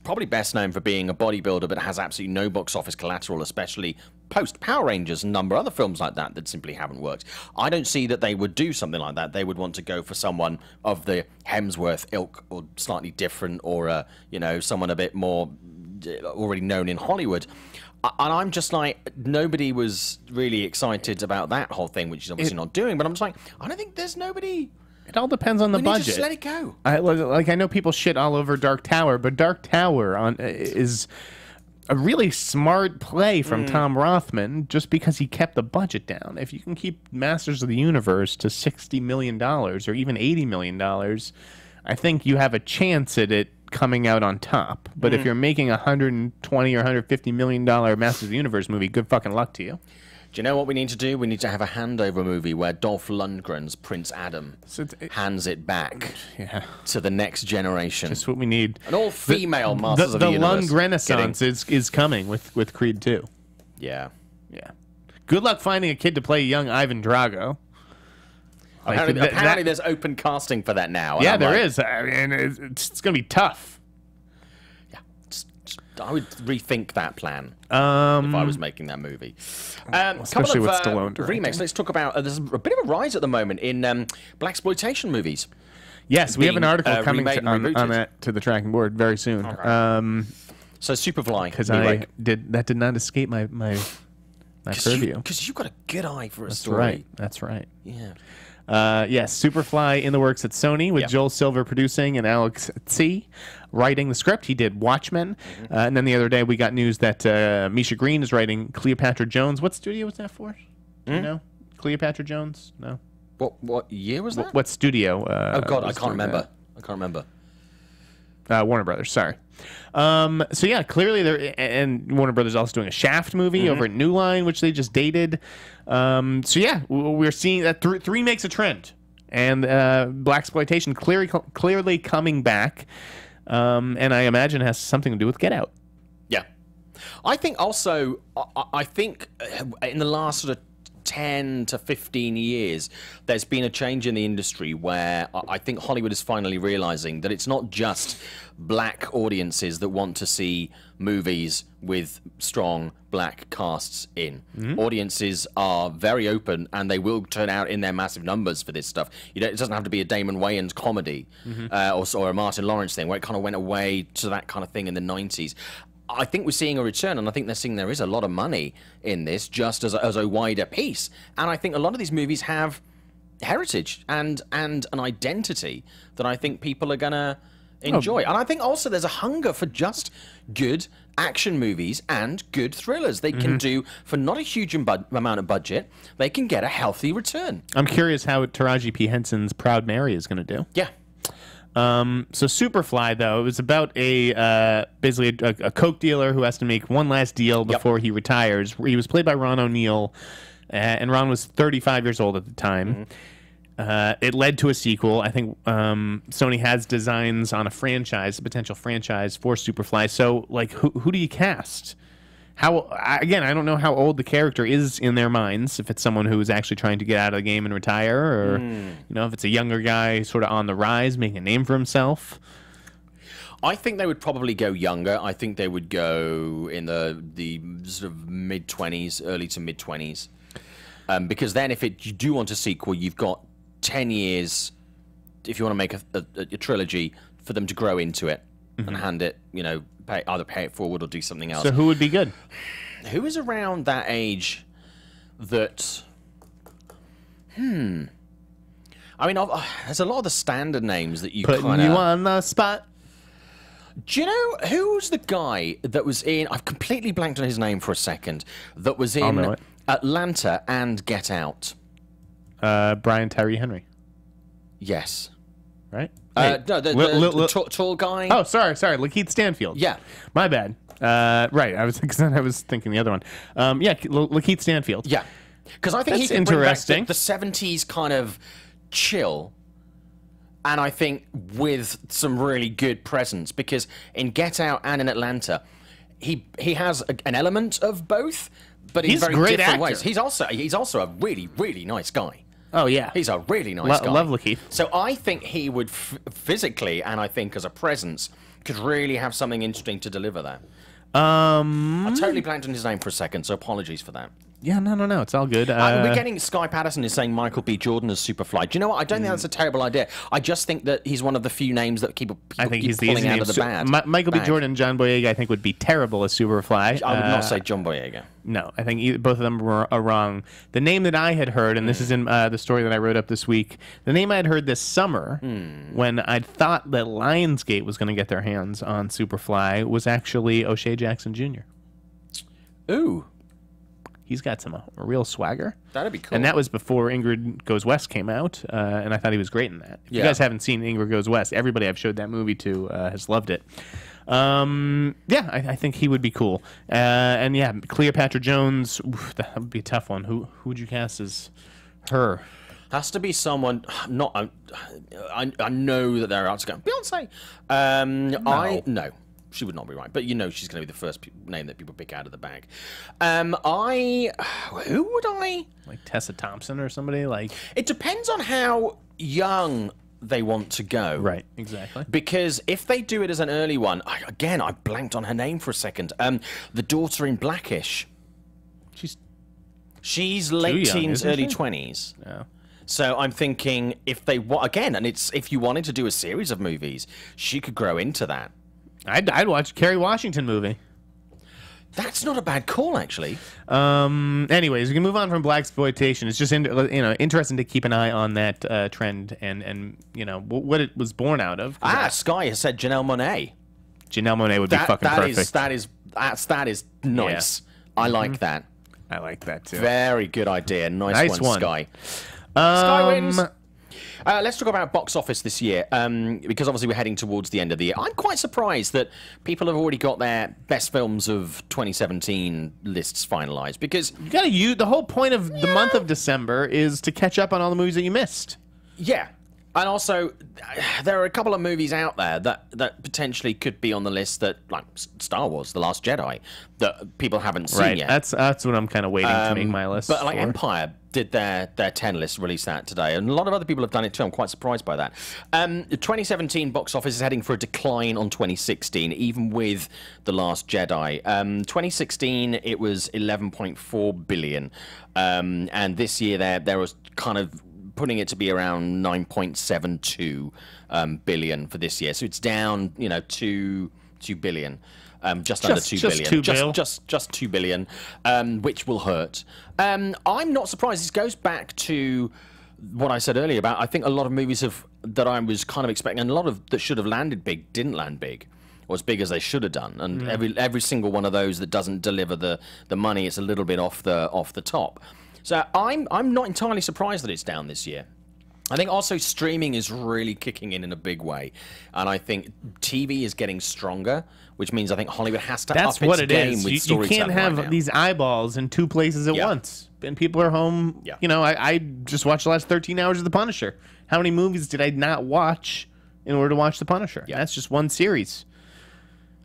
probably best known for being a bodybuilder but has absolutely no box office collateral, especially post-Power Rangers and a number of other films like that that simply haven't worked. I don't see that they would do something like that. They would want to go for someone of the Hemsworth ilk or slightly different, or, someone a bit more already known in Hollywood. And I'm just like, nobody was really excited about that whole thing, which is obviously not doing. But I'm just like, I don't think there's nobody. It all depends on the budget. Just let it go. I know people shit all over Dark Tower, but Dark Tower is a really smart play from Tom Rothman, just because he kept the budget down. If you can keep Masters of the Universe to $60 million or even $80 million, I think you have a chance at it coming out on top. But if you're making a $120 or $150 million Masters of the Universe movie, good fucking luck to you. Do you know what we need to do? We need to have a handover movie where Dolph Lundgren's Prince Adam hands it back to the next generation. That's what we need. An all-female Masters of the Universe. The Lund Renaissance is coming with Creed 2. Yeah. Yeah. Good luck finding a kid to play young Ivan Drago. Apparently there's open casting for that now. Yeah, there is. I mean, it's going to be tough. Yeah. I would rethink that plan if I was making that movie. Especially with Stallone directing. Remakes. Let's talk about, there's a bit of a rise at the moment in Blaxploitation movies. Yes, we have an article coming on that to the tracking board very soon. Okay. So Superfly. Because that did not escape my purview. Because you've got a good eye for a story. That's right. Yeah. Yes, Superfly in the works at Sony with Joel Silver producing and Alex Tse writing the script. He did Watchmen. And then the other day we got news that Misha Green is writing Cleopatra Jones. What studio was that for? Do you know? Cleopatra Jones? No. What year was that? What studio? Oh, God, I can't remember. Warner Brothers, sorry. So yeah, clearly and Warner Brothers also doing a Shaft movie over at New Line, which they just dated. So yeah, we're seeing that three makes a trend, and Blaxploitation clearly coming back, and I imagine it has something to do with Get Out. Yeah, I think also I think in the last sort of 10 to 15 years, there's been a change in the industry where I think Hollywood is finally realizing that it's not just black audiences that want to see movies with strong black casts in. Audiences are very open, and they will turn out in their massive numbers for this stuff. It doesn't have to be a Damon Wayans comedy or a Martin Lawrence thing, where it kind of went away to that kind of thing in the 90s. I think we're seeing a return, and I think they're seeing there is a lot of money in this, just as a wider piece. And I think a lot of these movies have heritage and an identity that I think people are gonna enjoy. And I think also there's a hunger for just good action movies and good thrillers. They can do, for not a huge amount of budget, they can get a healthy return. I'm curious how Taraji P. Henson's Proud Mary is going to do. Yeah. So Superfly, though, it was about basically a coke dealer who has to make one last deal before he retires. He was played by Ron O'Neal, and Ron was 35 years old at the time. It led to a sequel. I think Sony has designs on a potential franchise for Superfly. So, like, who do you cast? Again, I don't know how old the character is in their minds, if it's someone who is actually trying to get out of the game and retire, or if it's a younger guy sort of on the rise, making a name for himself. I think they would probably go younger. I think they would go in the sort of mid-20s, early to mid-20s. Because then if you do want a sequel, you've got 10 years, if you want to make a trilogy, for them to grow into it and hand it, either pay it forward or do something else. So who would be good? Who is around that age that... I mean, there's a lot of the standard names that you Putting you on the spot. Do you know who's the guy that was in... I've completely blanked on his name for a second. That was in Atlanta and Get Out. Brian Tyree Henry. Yes. right? No, the tall guy. Oh, sorry, Lakeith Stanfield. Yeah. My bad. Right, I was thinking the other one. Yeah, Lakeith Stanfield. Yeah. Because I think That's he can bring back interesting. the 70s kind of chill, and I think with some really good presence, because in Get Out and in Atlanta, he has an element of both, but in He's a very great different actor. ways. He's also a really, really nice guy. Oh, yeah. He's a really nice guy. Love Lakeith. So I think he would physically, and I think as a presence, could really have something interesting to deliver there. I totally blanked on his name for a second, so apologies for that. Yeah, no, it's all good. We're getting Sky Patterson is saying Michael B. Jordan as Superfly. Do you know what? I don't think that's a terrible idea. I just think that he's one of the few names that people I think keep he's the pulling easy out name. of the bag. Michael B. Jordan and John Boyega, I think, would be terrible as Superfly. I would not say John Boyega. No, I think both of them are wrong. The name that I had heard, and this is in the story that I wrote up this week, the name I had heard this summer when I thought that Lionsgate was going to get their hands on Superfly was actually O'Shea Jackson Jr. Ooh. He's got some real swagger. That'd be cool. And that was before Ingrid Goes West came out, and I thought he was great in that. If you Yeah. guys haven't seen Ingrid Goes West, everybody I've showed that movie to has loved it. Yeah, I think he would be cool. And yeah, Cleopatra Jones, that would be a tough one. Who would you cast as her? Has to be someone. Not. I know that they're out to go. Beyonce. No. She would not be right, but you know she's going to be the first name that people pick out of the bag. Who would I? Like Tessa Thompson or somebody like? It depends on how young they want to go. Right, exactly. Because if they do it as an early one, I blanked on her name for a second. The daughter in Blackish. She's late young, teens, isn't early she? 20s. Yeah. So I'm thinking if they again, and it's if you wanted to do a series of movies, she could grow into that. I'd watch a Kerry Washington movie. That's not a bad call, actually. Anyways, we can move on from Blaxploitation. It's just interesting to keep an eye on that trend and what it was born out of. Sky has said Janelle Monáe. Janelle Monáe would be fucking perfect. That is nice. Yeah. I like that. I like that too. Very good idea. Nice one, Sky. Sky Sky wins. Let's talk about box office this year, because obviously we're heading towards the end of the year. I'm quite surprised that people have already got their best films of 2017 lists finalized, because you gotta use the whole point of the month of December is to catch up on all the movies that you missed. Yeah. And also, there are a couple of movies out there that potentially could be on the list that, like Star Wars: The Last Jedi, that people haven't seen yet. That's what I'm kind of waiting to make my list. But like for. Empire did their 10 list, released that today, and a lot of other people have done it too. I'm quite surprised by that. The 2017 box office is heading for a decline on 2016, even with The Last Jedi. 2016 it was 11.4 billion, and this year there was kind of putting it to be around 9.72 billion for this year. So it's down, 2 billion. Just under 2 billion. Just 2 billion, which will hurt. I'm not surprised. This goes back to what I said earlier about, I think a lot of movies that I was kind of expecting, and a lot of that should have landed big didn't land big, or as big as they should have done. And every single one of those that doesn't deliver the money, it's a little bit off the top. So I'm not entirely surprised that it's down this year. I think also streaming is really kicking in a big way, and I think TV is getting stronger, which means I think Hollywood has to up its game with storytelling. You can't have these eyeballs in two places at once, and people are home. Yeah. I just watched the last 13 hours of The Punisher. How many movies did I not watch in order to watch The Punisher? Yeah. That's just one series.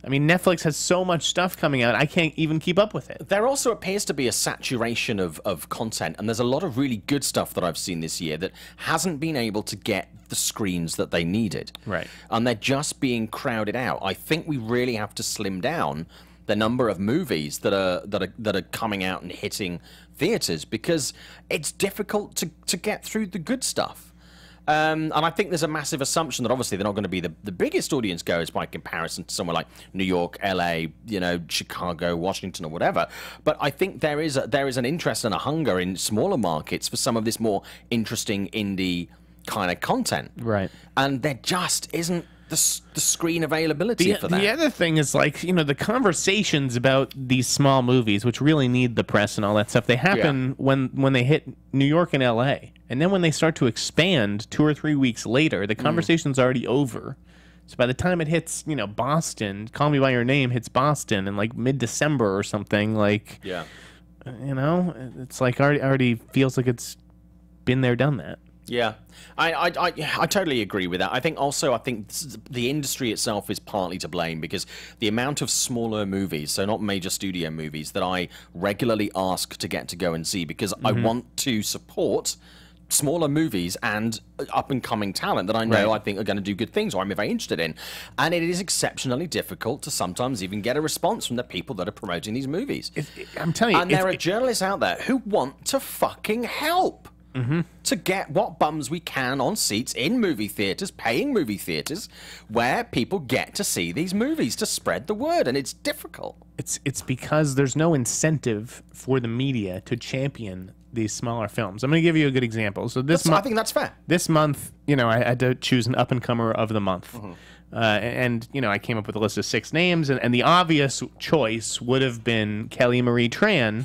I mean, Netflix has so much stuff coming out, I can't even keep up with it. There also appears to be a saturation of content, and there's a lot of really good stuff that I've seen this year that hasn't been able to get the screens that they needed. Right. And they're just being crowded out. I think we really have to slim down the number of movies that are coming out and hitting theaters, because it's difficult to get through the good stuff. And I think there's a massive assumption that obviously they're not going to be the biggest audience goers by comparison to somewhere like New York, LA, Chicago, Washington, or whatever. But I think there is an interest and a hunger in smaller markets for some of this more interesting indie kind of content. Right. And there just isn't the screen availability for that. The other thing is, like, you know, the conversations about these small movies, which really need the press and all that stuff, they happen when they hit New York and L.A. And then when they start to expand 2 or 3 weeks later, the conversation's already over. So by the time it hits, you know, Boston, Call Me By Your Name hits Boston in, like, mid-December or something, like, you know, it's like already feels like it's been there, done that. Yeah, I totally agree with that. I think the industry itself is partly to blame, because the amount of smaller movies, so not major studio movies, that I regularly ask to get to go and see, because I want to support smaller movies and up-and-coming talent that I know I think are going to do good things, or I'm very interested in. And it is exceptionally difficult to sometimes even get a response from the people that are promoting these movies. I'm telling you. And there are journalists out there who want to fucking help. To get what bums we can on seats in movie theaters, paying movie theaters, where people get to see these movies, to spread the word, and it's difficult. It's because there's no incentive for the media to champion these smaller films. I'm going to give you a good example. So I think that's fair. This month, you know, I had to choose an up-and-comer of the month. And, you know, I came up with a list of 6 names, and the obvious choice would have been Kelly Marie Tran,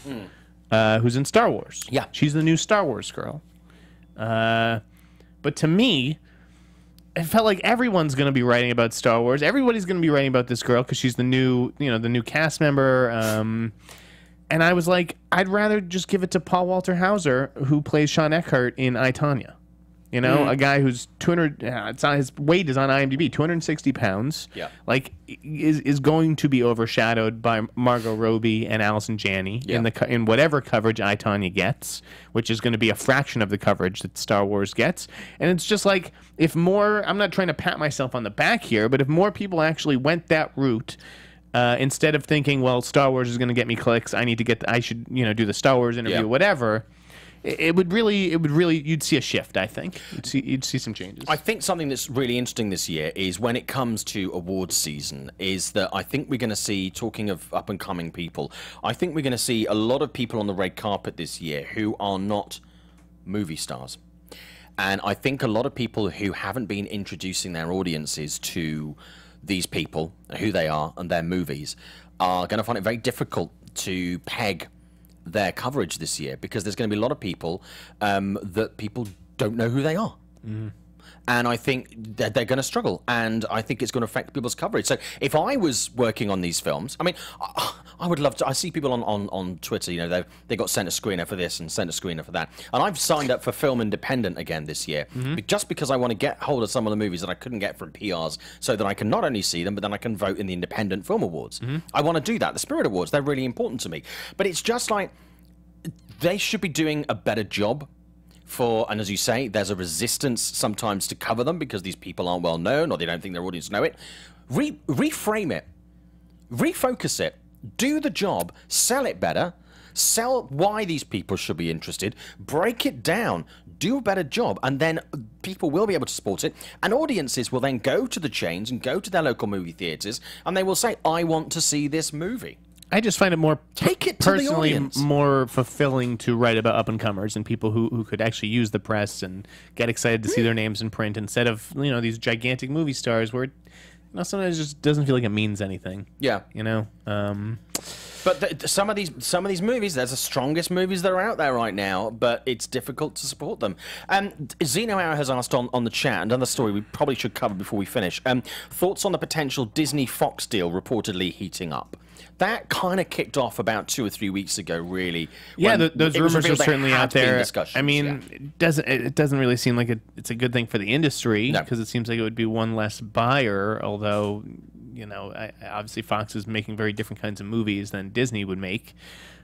who's in Star Wars. Yeah. She's the new Star Wars girl. But to me, it felt like everyone's going to be writing about Star Wars. Everybody's going to be writing about this girl because she's the new cast member. And I was like, I'd rather just give it to Paul Walter Hauser, who plays Sean Eckhart in I, Tonya. You know, a guy who's 200. It's on his weight is on IMDb, 260 pounds. Yeah, like is going to be overshadowed by Margot Robbie and Allison Janney in whatever coverage I, Tonya gets, which is going to be a fraction of the coverage that Star Wars gets. And it's just like, if more, I'm not trying to pat myself on the back here, but if more people actually went that route. Instead of thinking, well, Star Wars is going to get me clicks, I should, you know, do the Star Wars interview, whatever. It would really, you'd see a shift, I think. You'd see some changes. I think something that's really interesting this year is when it comes to awards season, is that I think we're going to see, talking of up-and-coming people, I think we're going to see a lot of people on the red carpet this year who are not movie stars. And I think a lot of people who haven't been introducing their audiences to these people, who they are, and their movies, are going to find it very difficult to peg their coverage this year, because there's going to be a lot of people that people don't know who they are. And I think that they're going to struggle, and I think it's going to affect people's coverage. So if I was working on these films, I mean, I would love to. I see people on Twitter, you know, they got sent a screener for this and sent a screener for that, and I've signed up for Film Independent again this year, just because I want to get hold of some of the movies that I couldn't get from PRs, so that I can not only see them, but then I can vote in the Independent Film Awards. I want to do that. The Spirit Awards, they're really important to me, but it's just like they should be doing a better job. And as you say, there's a resistance sometimes to cover them because these people aren't well known, or they don't think their audience know it. Reframe it. Refocus it. Do the job. Sell it better. Sell why these people should be interested. Break it down. Do a better job. And then people will be able to support it. And audiences will then go to the chains and go to their local movie theaters, and they will say, I want to see this movie. I just find it more personally audience. More fulfilling to write about up-and-comers and people who could actually use the press and get excited to see their names in print, instead of, you know, these gigantic movie stars where, you know, sometimes it just doesn't feel like it means anything. Yeah, you know. But some of these movies, there's the strongest movies that are out there right now, but it's difficult to support them. Zeno Hour has asked on the chat, another story we probably should cover before we finish. Thoughts on the potential Disney-Fox deal reportedly heating up? That kind of kicked off about 2 or 3 weeks ago, really. Yeah, those rumors are certainly out there. I mean, it doesn't really seem like it's a good thing for the industry, because it seems like it would be one less buyer, although, you know, obviously Fox is making very different kinds of movies than Disney would make.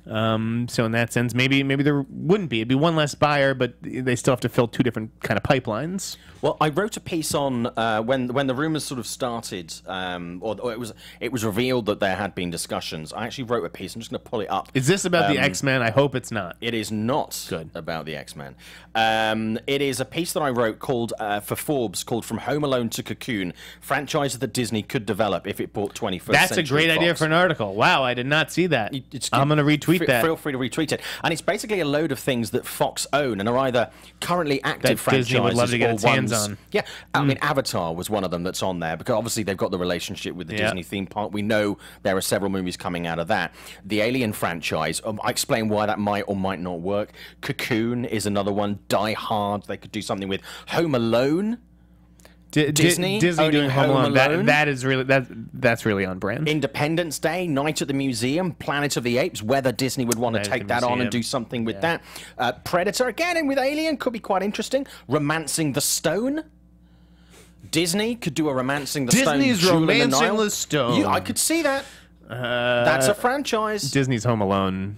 So in that sense, maybe there wouldn't be. It'd be one less buyer, but they still have to fill 2 different kind of pipelines. Well, I wrote a piece on when the rumors sort of started, or it was revealed that there had been discussions. I actually wrote a piece. I'm just going to pull it up. Is this about the X-Men? I hope it's not. It is not about the X-Men. It is a piece that I wrote called for Forbes called "From Home Alone to Cocoon: Franchises that Disney could develop if it bought 21st Century That's a great Fox." idea for an article. Wow, I did not see that. I'm going to retweet retweet that. Feel free to retweet it. And it's basically a load of things that Fox own and are either currently active That franchises Disney would love to get or its hands ones. on. Yeah, I mean, Avatar was one of them that's on there because obviously they've got the relationship with the Yeah. Disney theme park. We know there are several movies coming out of that. The Alien franchise, I explain why that might or might not work. Cocoon is another one. Die Hard, they could do something with. Home Alone. Disney doing Home Alone. Alone. That is really that's really on brand. Independence Day, Night at the Museum, Planet of the Apes, whether Disney would want to take that on and do something with that. Predator, again, and with Alien, could be quite interesting. Romancing the Stone. Disney could do a Romancing the Stone. Disney's Jewel in the Romancing Nile. the Stone. I could see that. That's a franchise. Disney's Home Alone.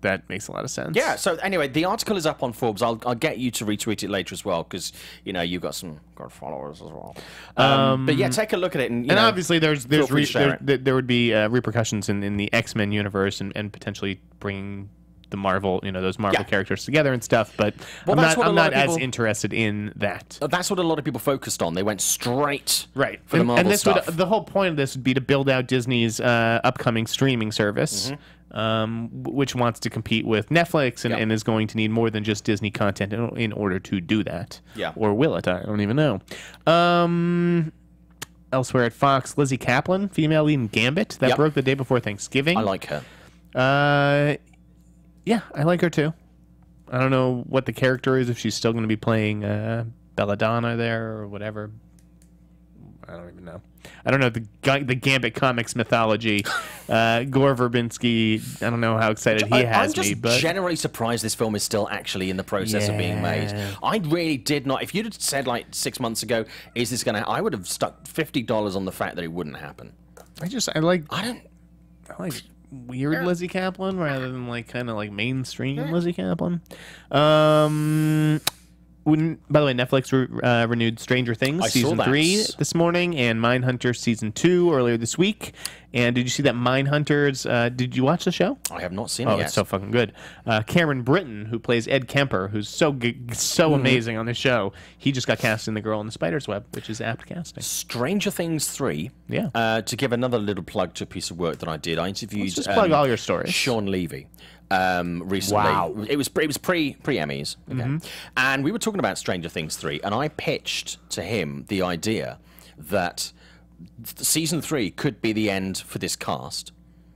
That makes a lot of sense. Yeah, so anyway, the article is up on Forbes. I'll get you to retweet it later as well, because, you know, you've got some good followers as well. But yeah, take a look at it. And obviously there would be repercussions in the X-Men universe and potentially bringing the Marvel, those Marvel characters together and stuff, but I'm not as interested in that. That's what a lot of people focused on. They went straight for the Marvel and this stuff. the whole point of this would be to build out Disney's upcoming streaming service. Which wants to compete with Netflix and is going to need more than just Disney content in order to do that. Yeah. Or will it? I don't even know. Elsewhere at Fox, Lizzie Kaplan, female lead in Gambit. That broke the day before Thanksgiving. I like her. Yeah, I like her too. I don't know what the character is, if she's still going to be playing Belladonna there or whatever. I don't even know. I don't know the Gambit comics mythology. Gore Verbinski, I don't know how excited he has me. But I'm just generally surprised this film is still actually in the process of being made. I really did not. If you'd have said like 6 months ago, is this going to... I would have stuck $50 on the fact that it wouldn't happen. I like weird Lizzie Kaplan rather than kind of mainstream Lizzie Kaplan. By the way, Netflix renewed Stranger Things season 3 this morning, and MindHunter season 2 earlier this week. And did you see that MindHunter's? Did you watch the show? I have not seen it yet. Oh, it's so fucking good. Cameron Britton, who plays Ed Kemper, who's so amazing on the show, he just got cast in The Girl in the Spider's Web, which is apt casting. Stranger Things 3. Yeah. To give another little plug to a piece of work that I did, I interviewed. Let's just plug all your stories. Sean Levy. Recently. Wow. It was pre Emmys. Okay. And we were talking about Stranger Things 3, and I pitched to him the idea that season 3 could be the end for this cast.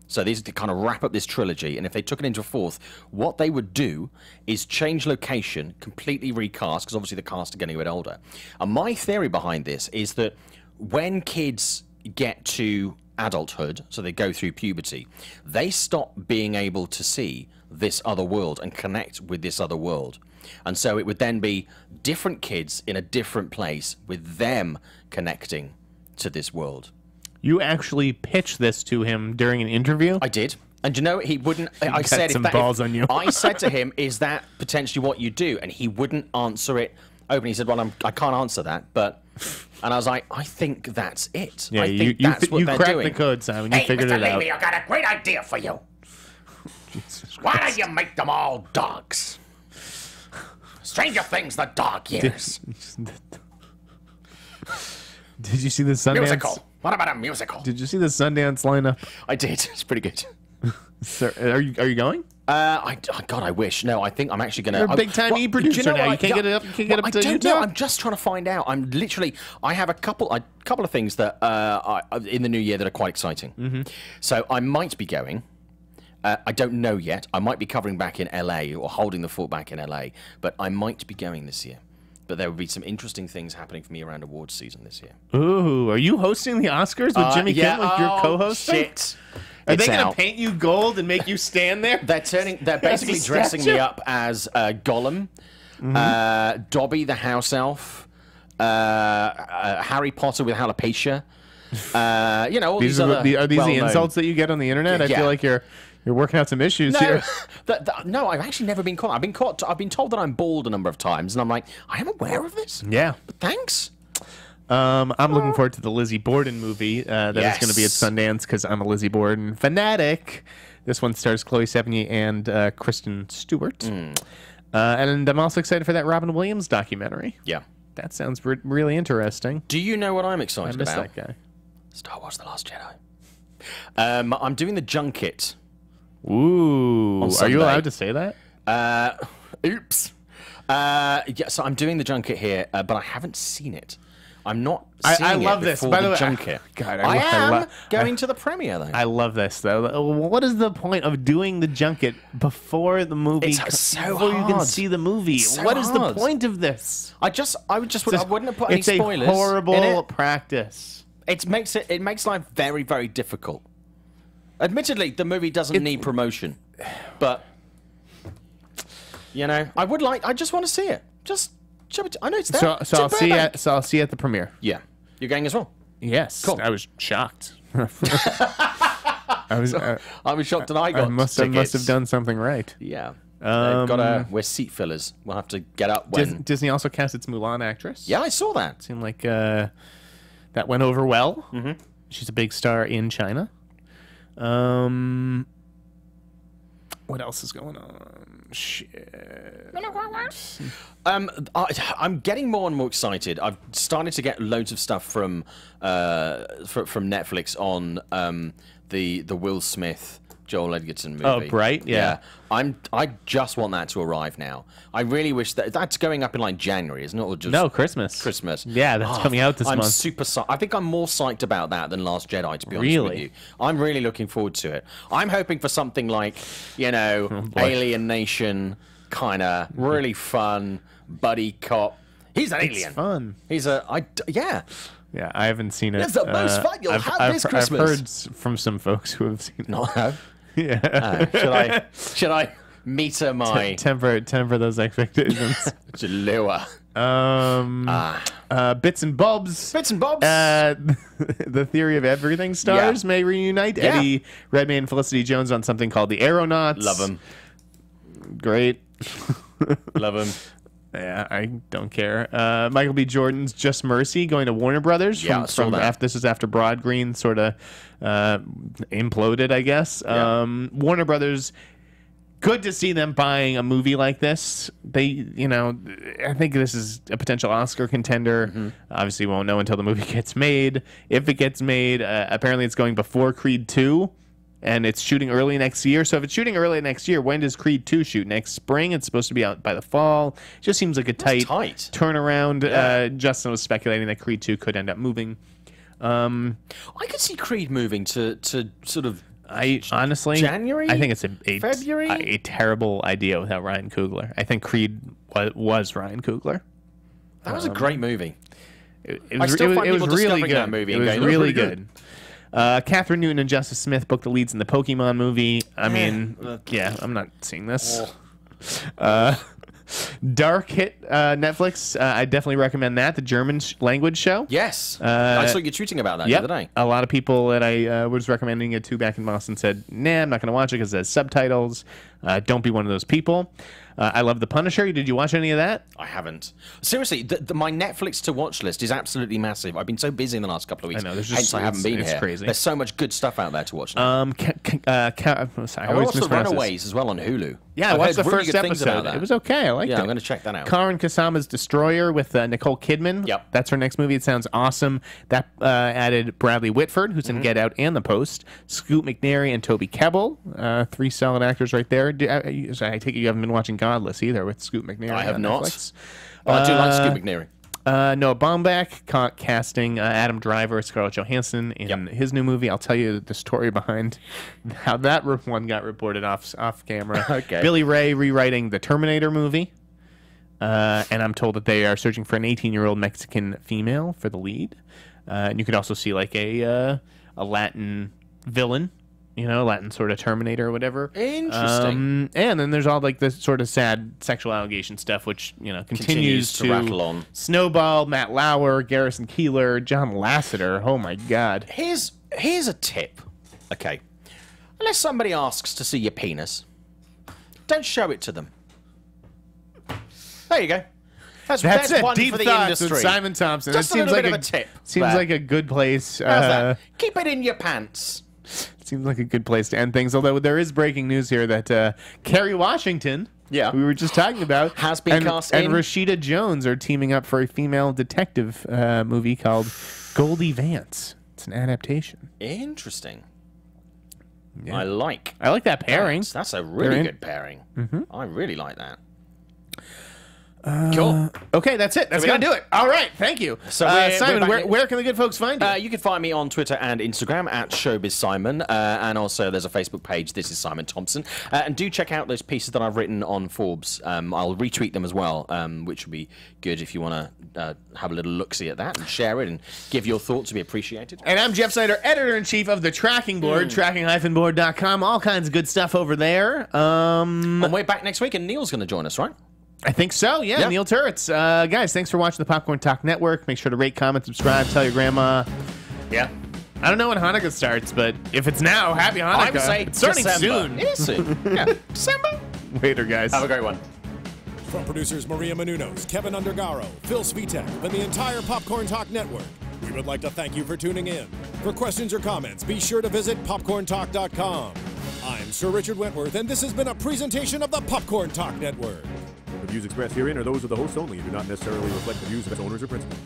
So these to kind of wrap up this trilogy, and if they took it into a fourth, what they would do is change location, completely recast, because obviously the cast are getting a bit older. And my theory behind this is that when kids get to adulthood, so they go through puberty, they stop being able to see this other world and connect with this other world. And so it would then be different kids in a different place with them connecting to this world. You actually pitched this to him during an interview? I did. And you know, he wouldn't... I said, some balls on you. I said to him, is that potentially what you do? And he wouldn't answer it openly. He said, well, I can't answer that, but... And I was like, I think that's it. Yeah, I think that's what they're doing. You cracked the code, Simon. You figured it out. Levy, I got a great idea for you. Why don't you make them all dogs? Stranger Things, the dog years. Did you see the Sundance? Musical. What about a musical? Did you see the Sundance lineup? I did. It's pretty good. Sir, are you going? God, I wish. No, I think I'm actually going to... You're a big-time e-producer now. You can't get it up. You can't get up to YouTube. No, I'm just trying to find out. I have a couple of things that in the new year that are quite exciting. So I might be going. I don't know yet. I might be covering back in LA or holding the fort back in LA, but I might be going this year. But there will be some interesting things happening for me around awards season this year. Ooh, are you hosting the Oscars with Jimmy Kimmel? Like you're co-hosting? Shit. Are they going to paint you gold and make you stand there? They're basically dressing me up as Gollum, Dobby the house elf, Harry Potter with alopecia. All these other are these the insults that you get on the internet? I feel like you're working out some issues here. No, I've actually never been caught. I've been told that I'm bald a number of times, and I'm like, I am aware of this. Yeah. But thanks. I'm looking forward to the Lizzie Borden movie that is going to be at Sundance because I'm a Lizzie Borden fanatic. This one stars Chloe Sevigny and Kristen Stewart. And I'm also excited for that Robin Williams documentary. Yeah. That sounds really interesting. Do you know what I'm excited about? I miss that guy. Star Wars The Last Jedi. I'm doing the junket Ooh, on are Sunday. you allowed to say that? Oops. Yeah, so I'm doing the junket here, but I haven't seen it. I'm not seeing I love it this. before By the the way, junket. God, I am I going to the premiere, though. I love this though. What is the point of doing the junket before the movie? It's so before you can hard. see the movie. So What is the hard. point of this? I wouldn't have put any It's a spoilers. horrible in it. practice. It makes life very, very difficult. Admittedly, the movie doesn't need promotion, but you know, I just want to see it. I know it's there. So I'll see you. So I'll see you at the premiere. Yeah, you're going as well. Yes. Cool. I was shocked. I was shocked that I got. I must have done something right. Yeah. We're seat fillers. We'll have to get up when. Disney also cast its Mulan actress. Yeah, I saw that. Seemed like that went over well. Mm-hmm. She's a big star in China. What else is going on? Shit. I'm getting more and more excited. I've started to get loads of stuff from Netflix on the Will Smith Joel Edgerton movie. Oh, Bright, yeah. I just want that to arrive now. I really wish that's going up in like January, isn't it? Or just No, Christmas. Christmas. Yeah, that's coming out this month. I'm super psyched. I think I'm more psyched about that than Last Jedi, to be honest Really? with you. I'm really looking forward to it. I'm hoping for something like, you know, Alien Nation, kind of really fun buddy cop. He's an alien. It's fun. Yeah. Yeah, I haven't seen it. It's the most fun you'll have this Christmas. I've heard from some folks who have seen it. No, I have. Yeah. Should I meter my temper those expectations? lure? Bits and Bobs. Bits and Bobs. The Theory of Everything stars may reunite. Yeah. Eddie Redmayne and Felicity Jones on something called The Aeronauts. Love them. Great. Love them. Yeah, I don't care. Michael B. Jordan's Just Mercy going to Warner Brothers. Yeah, I saw that. This is after Broad Green sort of imploded, I guess. Yeah. Warner Brothers, good to see them buying a movie like this. They, I think this is a potential Oscar contender. Mm-hmm. Obviously, we won't know until the movie gets made. If it gets made, apparently it's going before Creed 2. And it's shooting early next year. So if it's shooting early next year, when does Creed 2 shoot? Next spring? It's supposed to be out by the fall. It just seems like a tight turnaround. Yeah. Justin was speculating that Creed 2 could end up moving. I could see Creed moving to sort of honestly, January? I think it's February? a terrible idea without Ryan Coogler. I think Creed was Ryan Coogler. That was a great movie. It was really good. That movie it was really good. Catherine Newton and Justice Smith booked the leads in the Pokemon movie. I mean, yeah, I'm not seeing this. Dark hit Netflix. I definitely recommend that. The German language show. Yes. I saw you tweeting about that the other day. A lot of people that I was recommending it to back in Boston said, nah, I'm not going to watch it because it has subtitles. Don't be one of those people. I love The Punisher. Did you watch any of that? I haven't. Seriously, my Netflix to watch list is absolutely massive. I've been so busy in the last couple of weeks. I know. Hence, I haven't been it's here. Crazy. There's so much good stuff out there to watch now. I watched The Runaways as well on Hulu. Yeah, I watched the really first good things about episode. that. It was okay. I liked it. Yeah, I'm going to check that out. Karin Kasama's Destroyer with Nicole Kidman. Yep. That's her next movie. It sounds awesome. That added Bradley Whitford, who's in Get Out and The Post, Scoot McNairy, and Toby Kebbell. 3 solid actors right there. I take it you haven't been watching Godless either with Scoot McNairy. I have on not. Netflix. I do like Scoot McNairy. Noah Baumbach casting Adam Driver, Scarlett Johansson in his new movie. I'll tell you the story behind how that one got reported off camera. Okay. Billy Ray rewriting the Terminator movie. And I'm told that they are searching for an 18-year-old Mexican female for the lead. And you could also see like a Latin villain. Latin sort of Terminator or whatever. Interesting. And then there's all like this sort of sad sexual allegation stuff, which continues to rattle on. Snowball, Matt Lauer, Garrison Keillor, John Lasseter. Oh my God. Here's a tip. Okay, unless somebody asks to see your penis, don't show it to them. There you go. That's it. one Deep for the thoughts industry. with Simon Thompson. Just it a seems little like bit of a tip. Seems there. like a good place. How's that? Keep it in your pants. Seems like a good place to end things. Although there is breaking news here that Kerry Washington, we were just talking about, has been cast and in. Rashida Jones are teaming up for a female detective movie called Goldie Vance. It's an adaptation. Interesting. I like that pairing. That's a really good pairing. I really like that. Cool. Okay, that's it. That's going to do it. All right, thank you. So Simon, where can the good folks find you? You can find me on Twitter and Instagram at ShowbizSimon, and also there's a Facebook page, This is Simon Thompson. And do check out those pieces that I've written on Forbes. I'll retweet them as well, which would be good if you want to have a little look-see at that and share it and give your thoughts to be appreciated. And I'm Jeff Sneider, editor-in-chief of the Tracking Board, tracking-board.com. All kinds of good stuff over there. And we're back next week, and Neil's going to join us, right? I think so, yeah. Neil Turretts. Guys, thanks for watching the Popcorn Talk Network. Make sure to rate, comment, subscribe, tell your grandma. Yeah. I don't know when Hanukkah starts, but if it's now, happy Hanukkah. I would say it's starting December. soon. It is soon. Yeah. December. Later, guys. Have a great one. From producers Maria Menounos, Kevin Undergaro, Phil Svitek, and the entire Popcorn Talk Network, we would like to thank you for tuning in. For questions or comments, be sure to visit popcorntalk.com. I'm Sir Richard Wentworth, and this has been a presentation of the Popcorn Talk Network. The views expressed herein are those of the host only and do not necessarily reflect the views of its owners or principals.